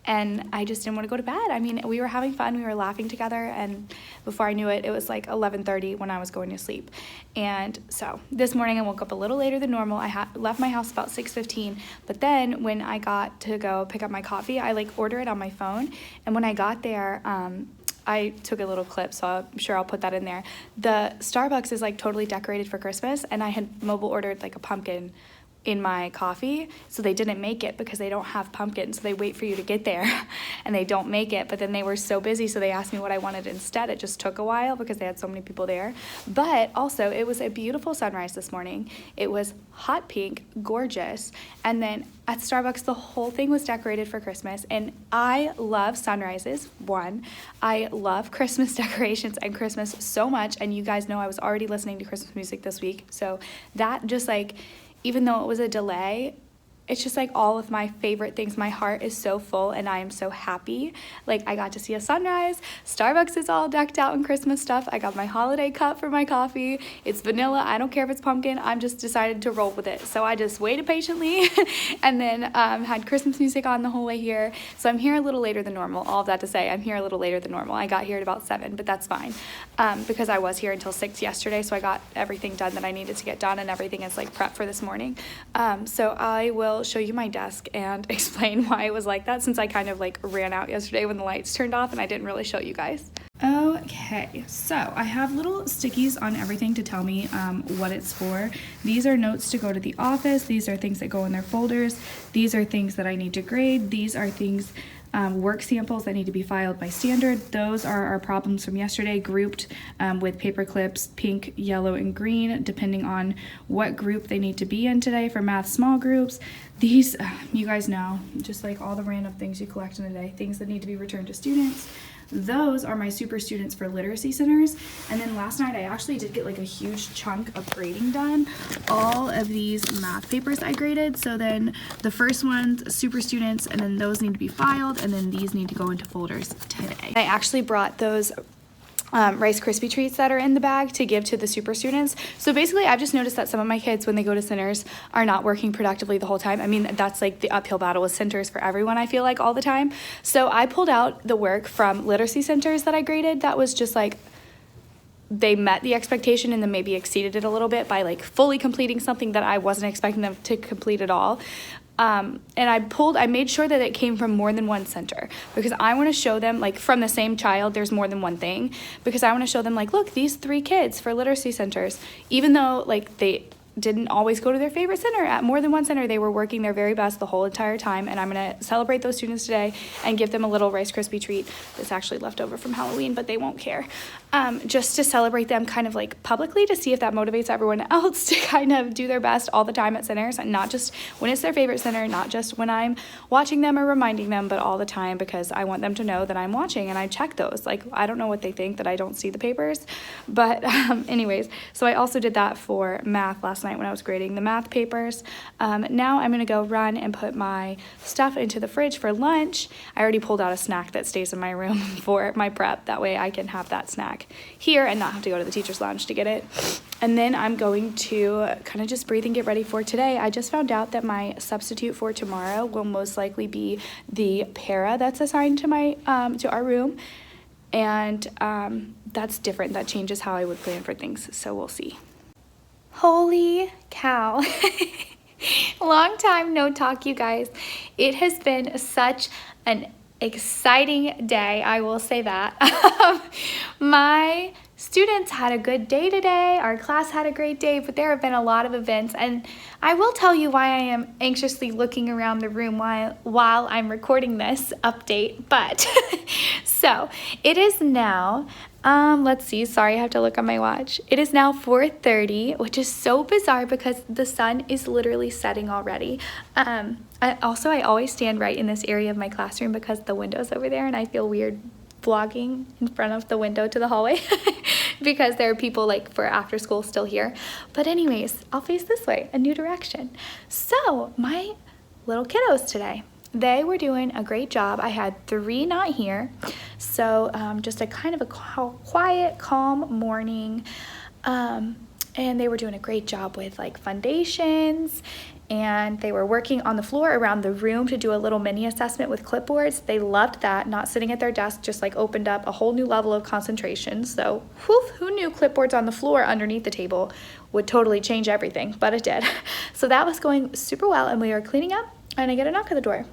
and I just didn't want to go to bed. I mean, we were having fun, we were laughing together, and before I knew it, it was like 11:30 when I was going to sleep. And so this morning I woke up a little later than normal. I left my house about 6:15, but then when I got to go pick up my coffee, I like order it on my phone, and when I got there, I took a little clip, so I'm sure I'll put that in there. The Starbucks is like totally decorated for Christmas, and I had mobile ordered like a pumpkin in my coffee, so they didn't make it because they don't have pumpkins, so they wait for you to get there and they don't make it. But then they were so busy, so they asked me what I wanted instead. It just took a while because they had so many people there. But also, it was a beautiful sunrise this morning. It was hot pink, gorgeous, and then at Starbucks the whole thing was decorated for Christmas, and I love sunrises. One, I love Christmas decorations and Christmas so much, and you guys know I was already listening to Christmas music this week, so that just like, even though it was a delay, it's just like all of my favorite things. My heart is so full and I am so happy. Like, I got to see a sunrise. Starbucks is all decked out in Christmas stuff. I got my holiday cup for my coffee. It's vanilla. I don't care if it's pumpkin. I'm just decided to roll with it. So I just waited patiently and then had Christmas music on the whole way here. So I'm here a little later than normal. All of that to say, I'm here a little later than normal. I got here at about 7, but that's fine because I was here until 6 yesterday. So I got everything done that I needed to get done, and everything is like prep for this morning. So I will show you my desk and explain why it was like that, since I kind of like ran out yesterday when the lights turned off and I didn't really show you guys. Okay, so I have little stickies on everything to tell me what it's for. These are notes to go to the office. These are things that go in their folders. These are things that I need to grade. These are things, work samples that need to be filed by standard. Those are our problems from yesterday, grouped with paper clips, pink, yellow, and green, depending on what group they need to be in today for math small groups. These, you guys know, just like all the random things you collect in a day, things that need to be returned to students. Those are my super students for literacy centers. And then last night I actually did get like a huge chunk of grading done. All of these math papers I graded. So then the first one's super students, and then those need to be filed, and then these need to go into folders today. I actually brought those Rice Krispie treats that are in the bag to give to the super students. So basically, I've just noticed that some of my kids, when they go to centers, are not working productively the whole time. I mean, that's like the uphill battle with centers for everyone, I feel like, all the time. So I pulled out the work from literacy centers that I graded that was just like, they met the expectation and then maybe exceeded it a little bit by like fully completing something that I wasn't expecting them to complete at all. And I made sure that it came from more than one center, because I want to show them, like, from the same child, there's more than one thing, because I want to show them, like, look, these 3 kids for literacy centers, even though, like, they didn't always go to their favorite center. At more than one center, they were working their very best the whole entire time, and I'm going to celebrate those students today and give them a little Rice Krispie treat that's actually left over from Halloween, but they won't care. Just to celebrate them kind of like publicly, to see if that motivates everyone else to kind of do their best all the time at centers, and not just when it's their favorite center, not just when I'm watching them or reminding them, but all the time, because I want them to know that I'm watching and I check those. Like, I don't know what they think that I don't see the papers, but anyways, so I also did that for math last night when I was grading the math papers. Now I'm gonna go run and put my stuff into the fridge for lunch. I already pulled out a snack that stays in my room for my prep. That way I can have that snack here and not have to go to the teacher's lounge to get it. And then I'm going to kind of just breathe and get ready for today. I just found out that my substitute for tomorrow will most likely be the para that's assigned to my to our room, and that's different. That changes how I would plan for things, so we'll see. Holy cow. Long time no talk, you guys. It has been such an exciting day, I will say that. My students had a good day today. Our class had a great day, but there have been a lot of events, and I will tell you why I am anxiously looking around the room while I'm recording this update. But so it is now, let's see, sorry, I have to look on my watch. It is now 4:30, which is so bizarre because the sun is literally setting already. I always stand right in this area of my classroom because the window's over there, and I feel weird vlogging in front of the window to the hallway because there are people like for after school still here. But anyways, I'll face this way, a new direction. So my little kiddos today, they were doing a great job. I had 3 not here, so just a kind of a quiet, calm morning, and they were doing a great job with like foundations, and they were working on the floor around the room to do a little mini assessment with clipboards. They loved that. Not sitting at their desk just like opened up a whole new level of concentration. So who knew clipboards on the floor underneath the table would totally change everything, but it did. So that was going super well, and we were cleaning up, and I get a knock at the door.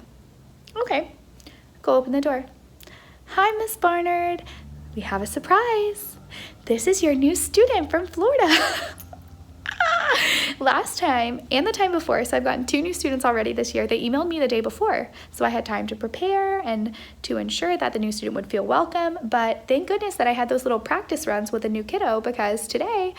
Okay, go open the door. Hi, Miss Barnard. We have a surprise. This is your new student from Florida. Last time and the time before, so I've gotten 2 new students already this year. They emailed me the day before, so I had time to prepare and to ensure that the new student would feel welcome. But thank goodness that I had those little practice runs with a new kiddo, because today,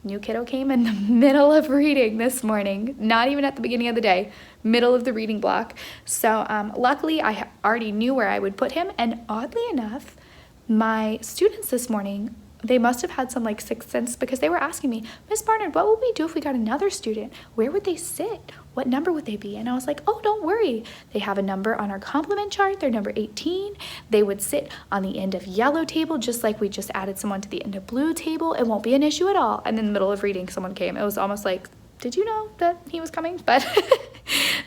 new kiddo came in the middle of reading this morning, not even at the beginning of the day, middle of the reading block. So luckily, I already knew where I would put him, and oddly enough, my students this morning, they must have had some like sixth sense, because they were asking me, Miss Barnard, what would we do if we got another student? Where would they sit? What number would they be? And I was like, oh, don't worry. They have a number on our complement chart. They're number 18. They would sit on the end of yellow table, just like we just added someone to the end of blue table. It won't be an issue at all. And in the middle of reading, someone came. It was almost like, did you know that he was coming? But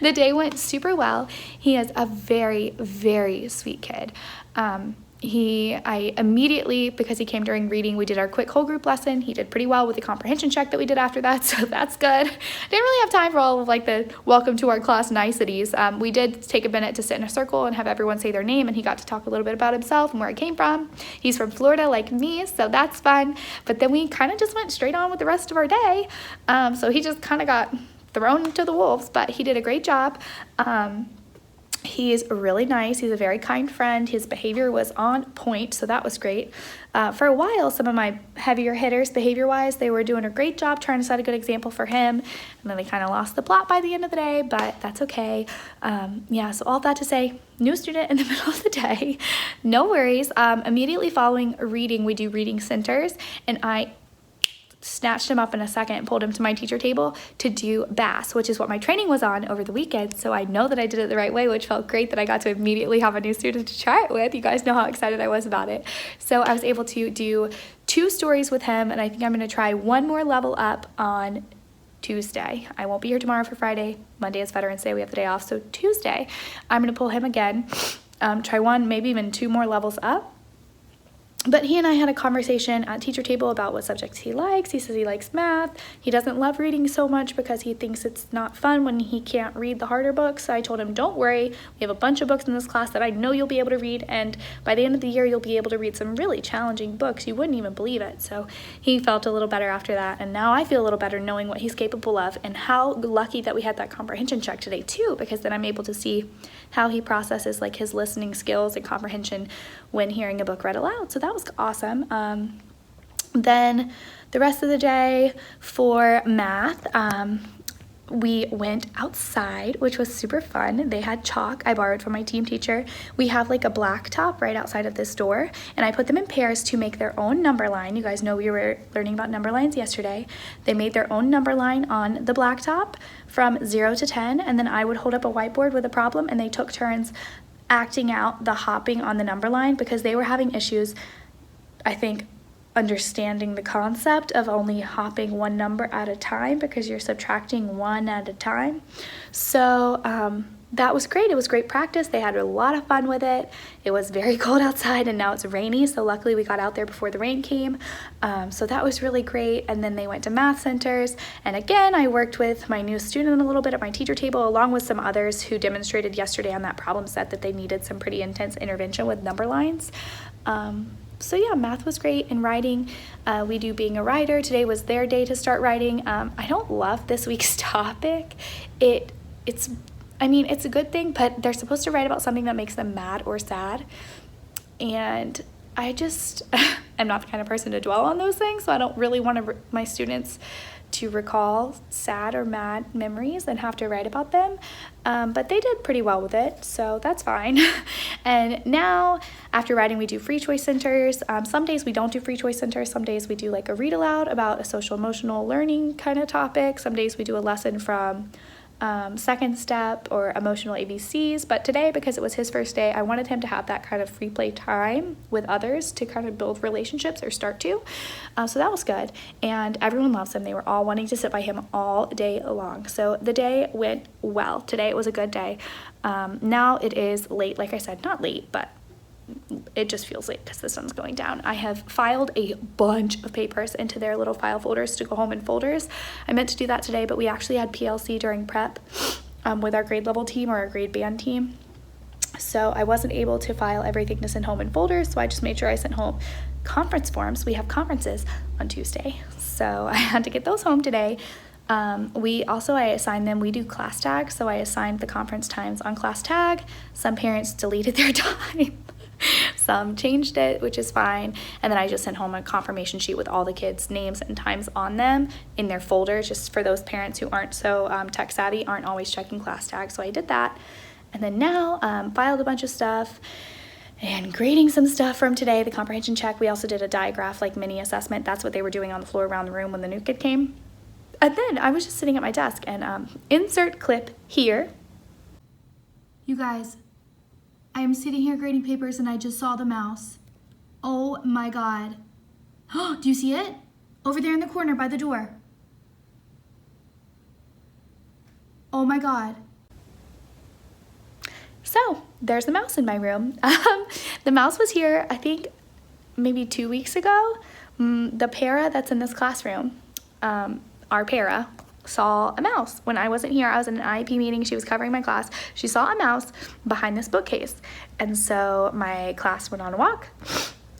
the day went super well. He is a very, very sweet kid. I immediately, because he came during reading, we did our quick whole group lesson. He did pretty well with the comprehension check that we did after that, so that's good. Didn't really have time for all of like the welcome to our class niceties. We did take a minute to sit in a circle and have everyone say their name, and he got to talk a little bit about himself and where he came from. He's from Florida like me, so that's fun. But then we kind of just went straight on with the rest of our day. So he just kind of got thrown to the wolves, but he did a great job. He's really nice. He's a very kind friend. His behavior was on point, so that was great. For a while, some of my heavier hitters, behavior-wise, they were doing a great job trying to set a good example for him, and then they kind of lost the plot by the end of the day, but that's okay. Yeah, so all that to say, new student in the middle of the day, no worries. Immediately following reading, we do reading centers, and I snatched him up in a second and pulled him to my teacher table to do BAS, which is what my training was on over the weekend. So I know that I did it the right way, which felt great that I got to immediately have a new student to try it with. You guys know how excited I was about it. So I was able to do 2 stories with him, and I think I'm going to try 1 more level up on Tuesday. I won't be here tomorrow for Friday. Monday is Veterans Day. We have the day off. So Tuesday, I'm going to pull him again, try 1, maybe even 2 more levels up. But he and I had a conversation at teacher table about what subjects he likes. He says he likes math. He doesn't love reading so much because he thinks it's not fun when he can't read the harder books. So I told him, don't worry. We have a bunch of books in this class that I know you'll be able to read. And by the end of the year, you'll be able to read some really challenging books. You wouldn't even believe it. So he felt a little better after that. And now I feel a little better knowing what he's capable of, and how lucky that we had that comprehension check today too, because then I'm able to see how he processes like his listening skills and comprehension when hearing a book read aloud. So that was awesome. Then the rest of the day for math, we went outside, which was super fun. They had chalk I borrowed from my team teacher. We have like a black top right outside of this door, and I put them in pairs to make their own number line. You guys know we were learning about number lines yesterday. They made their own number line on the black top from 0 to 10, and then I would hold up a whiteboard with a problem, and they took turns acting out the hopping on the number line because they were having issues, I think, understanding the concept of only hopping one number at a time because you're subtracting one at a time. So that was great. It was great practice. They had a lot of fun with it. It was very cold outside, and now it's rainy, so luckily we got out there before the rain came. So that was really great. And then they went to math centers, and again I worked with my new student a little bit at my teacher table, along with some others who demonstrated yesterday on that problem set that they needed some pretty intense intervention with number lines. So yeah, math was great. And writing, we do being a writer. Today was their day to start writing. I don't love this week's topic. It's a good thing, but they're supposed to write about something that makes them mad or sad. And I just am not the kind of person to dwell on those things, so I don't really want my students to recall sad or mad memories and have to write about them. But they did pretty well with it, so that's fine. And now, after writing, we do free choice centers. Some days we don't do free choice centers. Some days we do like a read aloud about a social emotional learning kind of topic. Some days we do a lesson from Second Step or emotional ABCs. But today, because it was his first day, I wanted him to have that kind of free play time with others to kind of build relationships, or start to. So that was good. And everyone loves him. They were all wanting to sit by him all day long. So the day went well. Today it was a good day. Now it is late, like I said, not late, but it just feels late because the sun's going down. I have filed a bunch of papers into their little file folders to go home in folders. I meant to do that today, but we actually had PLC during prep with our grade level team or our grade band team. So I wasn't able to file everything to send home in folders, so I just made sure I sent home conference forms. We have conferences on Tuesday, so I had to get those home today. I assigned them, we do class tag, so I assigned the conference times on class tag. Some parents deleted their time. Some changed it, which is fine. And then I just sent home a confirmation sheet with all the kids' names and times on them in their folders, just for those parents who aren't so tech savvy, aren't always checking class tags. So I did that. And then now filed a bunch of stuff and grading some stuff from today, the comprehension check. We also did a diagraph, like mini assessment. That's what they were doing on the floor around the room when the new kid came. And then I was just sitting at my desk, and insert clip here. You guys, I am sitting here grading papers and I just saw the mouse. Oh my God. Oh, do you see it? Over there in the corner by the door. Oh my God. So there's the mouse in my room. The mouse was here, I think, maybe 2 weeks ago. The para that's in this classroom, our para, saw a mouse. When I wasn't here, I was in an IEP meeting, she was covering my class. She saw a mouse behind this bookcase. And so my class went on a walk.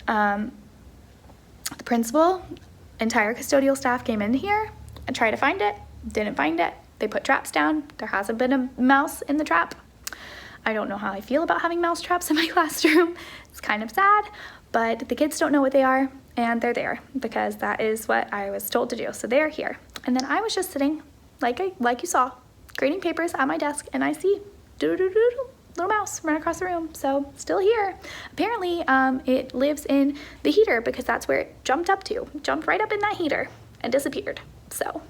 The principal, entire custodial staff came in here and tried to find it, didn't find it. They put traps down. There hasn't been a mouse in the trap. I don't know how I feel about having mouse traps in my classroom. It's kind of sad, but the kids don't know what they are, and they're there because that is what I was told to do. So they're here. And then I was just sitting, like you saw, grading papers at my desk, and I see little mouse run across the room. So still here. Apparently it lives in the heater because that's where it jumped up to. Jumped right up in that heater and disappeared. So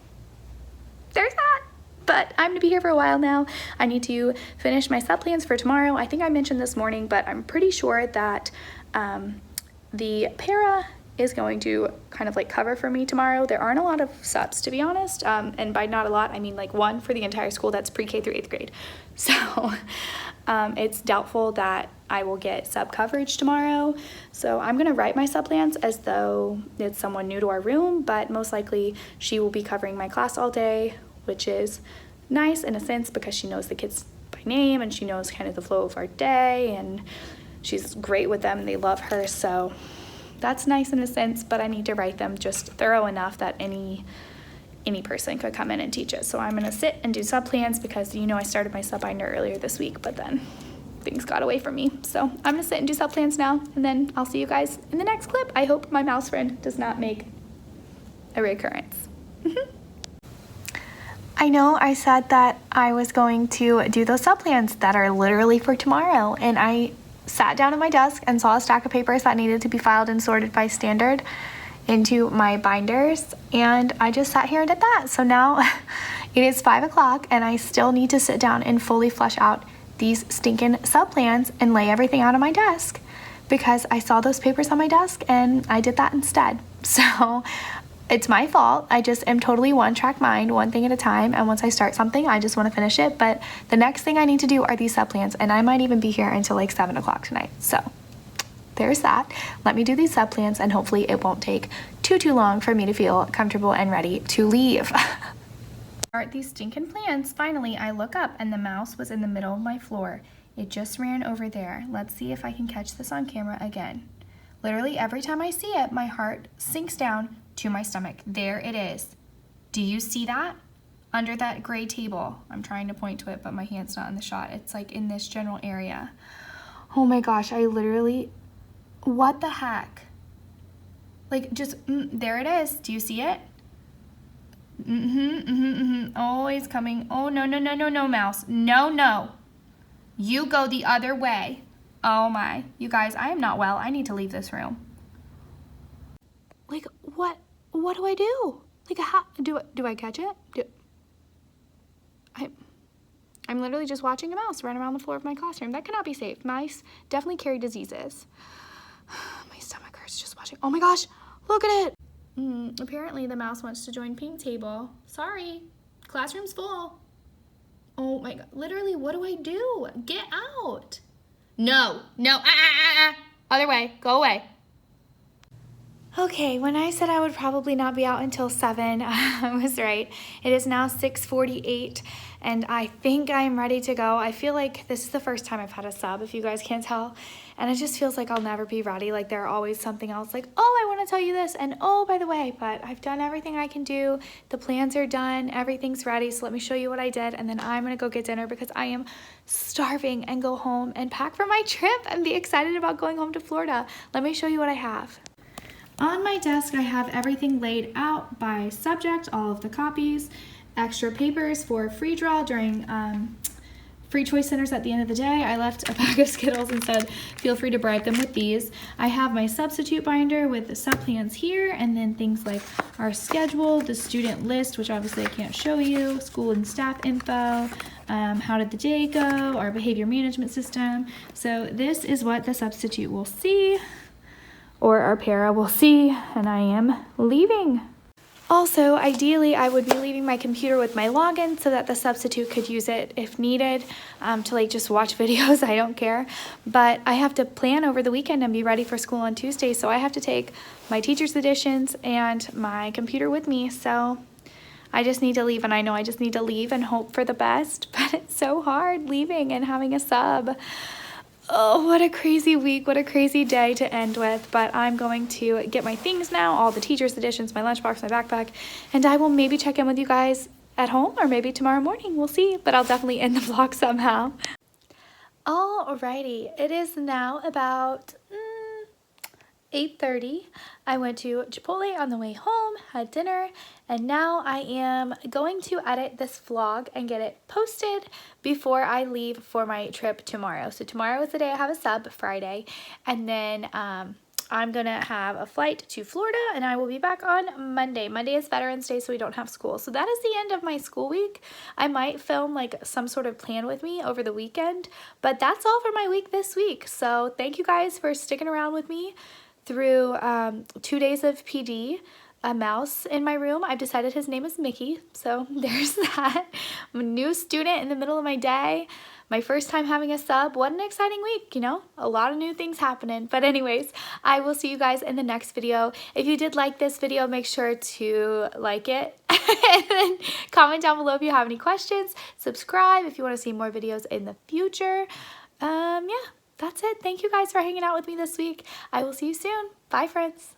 there's that. But I'm gonna be here for a while now. I need to finish my sub plans for tomorrow. I think I mentioned this morning, but I'm pretty sure that the para is going to kind of like cover for me tomorrow. There aren't a lot of subs, to be honest. And by not a lot, I mean like one for the entire school. That's pre-K through 8th grade. So It's doubtful that I will get sub coverage tomorrow, so I'm gonna write my sub plans as though it's someone new to our room, but most likely she will be covering my class all day, which is nice in a sense because she knows the kids by name and she knows kind of the flow of our day, and she's great with them and they love her, so that's nice in a sense, but I need to write them just thorough enough that any person could come in and teach it. So I'm gonna sit and do sub plans because I started my sub binder earlier this week, but then things got away from me. So I'm gonna sit and do sub plans now, and then I'll see you guys in the next clip. I hope my mouse friend does not make a recurrence. I know I said that I was going to do those sub plans that are literally for tomorrow, and I sat down at my desk and saw a stack of papers that needed to be filed and sorted by standard into my binders, and I just sat here and did that. So now it is 5 o'clock and I still need to sit down and fully flesh out these stinking sub plans and lay everything out on my desk because I saw those papers on my desk and I did that instead. So it's my fault. I just am totally one-track mind, one thing at a time, and once I start something I just want to finish it. But the next thing I need to do are these sub plans, and I might even be here until like 7 o'clock tonight. So there's that. Let me do these sub plans and hopefully it won't take too long for me to feel comfortable and ready to leave. Start these stinking plans. Finally, I look up and the mouse was in the middle of my floor. It just ran over there. Let's see if I can catch this on camera again. Literally every time I see it, my heart sinks down to my stomach. There it is. Do you see that? Under that gray table. I'm trying to point to it, but my hand's not in the shot. It's like in this general area. Oh my gosh, I literally, what the heck? Like just, there it is. Do you see it? Oh, he's coming. Oh, no, mouse. No. You go the other way. Oh my. You guys, I am not well. I need to leave this room. Like, what do I do? Like, how, do I catch it? I'm literally just watching a mouse run around the floor of my classroom. That cannot be safe. Mice definitely carry diseases. My stomach hurts just watching. Oh my gosh, look at it. Apparently the mouse wants to join ping table. Sorry, classroom's full. Oh my god, literally, what do I do? Get out. No, other way, go away. Okay, when I said I would probably not be out until 7, I was right. It is now 6:48 and I think I'm ready to go. I feel like this is the first time I've had a sub, if you guys can't tell, and it just feels like I'll never be ready. Like there are always something else like, oh, I want to tell you this, and oh, by the way, but I've done everything I can do. The plans are done, everything's ready, so let me show you what I did, and then I'm gonna go get dinner because I am starving and go home and pack for my trip and be excited about going home to Florida. Let me show you what I have. On my desk, I have everything laid out by subject, all of the copies, extra papers for free draw during free choice centers at the end of the day. I left a bag of Skittles and said, feel free to bribe them with these. I have my substitute binder with the sub plans here, and then things like our schedule, the student list, which obviously I can't show you, school and staff info, how did the day go, our behavior management system. So this is what the substitute will see, or our para will see, and I am leaving. Also, ideally, I would be leaving my computer with my login so that the substitute could use it if needed to like just watch videos. I don't care, but I have to plan over the weekend and be ready for school on Tuesday, so I have to take my teacher's editions and my computer with me. So I just need to leave, and I know I just need to leave and hope for the best, but it's so hard leaving and having a sub. Oh, what a crazy week, what a crazy day to end with, but I'm going to get my things now, all the teacher's editions, my lunchbox, my backpack, and I will maybe check in with you guys at home or maybe tomorrow morning, we'll see, but I'll definitely end the vlog somehow. Alrighty, it is now about 8:30. I went to Chipotle on the way home, had dinner, and now I am going to edit this vlog and get it posted before I leave for my trip tomorrow. So tomorrow is the day I have a sub, Friday, and then I'm gonna have a flight to Florida and I will be back on Monday. Monday is Veterans Day, so we don't have school. So that is the end of my school week. I might film like some sort of plan with me over the weekend, but that's all for my week this week. So thank you guys for sticking around with me through 2 days of PD. A mouse in my room. I've decided his name is Mickey, so there's that. I'm a new student in the middle of my day, my first time having a sub. What an exciting week, you know? A lot of new things happening. But anyways, I will see you guys in the next video. If you did like this video, make sure to like it. And then comment down below if you have any questions. Subscribe if you want to see more videos in the future. Yeah, that's it. Thank you guys for hanging out with me this week. I will see you soon. Bye, friends.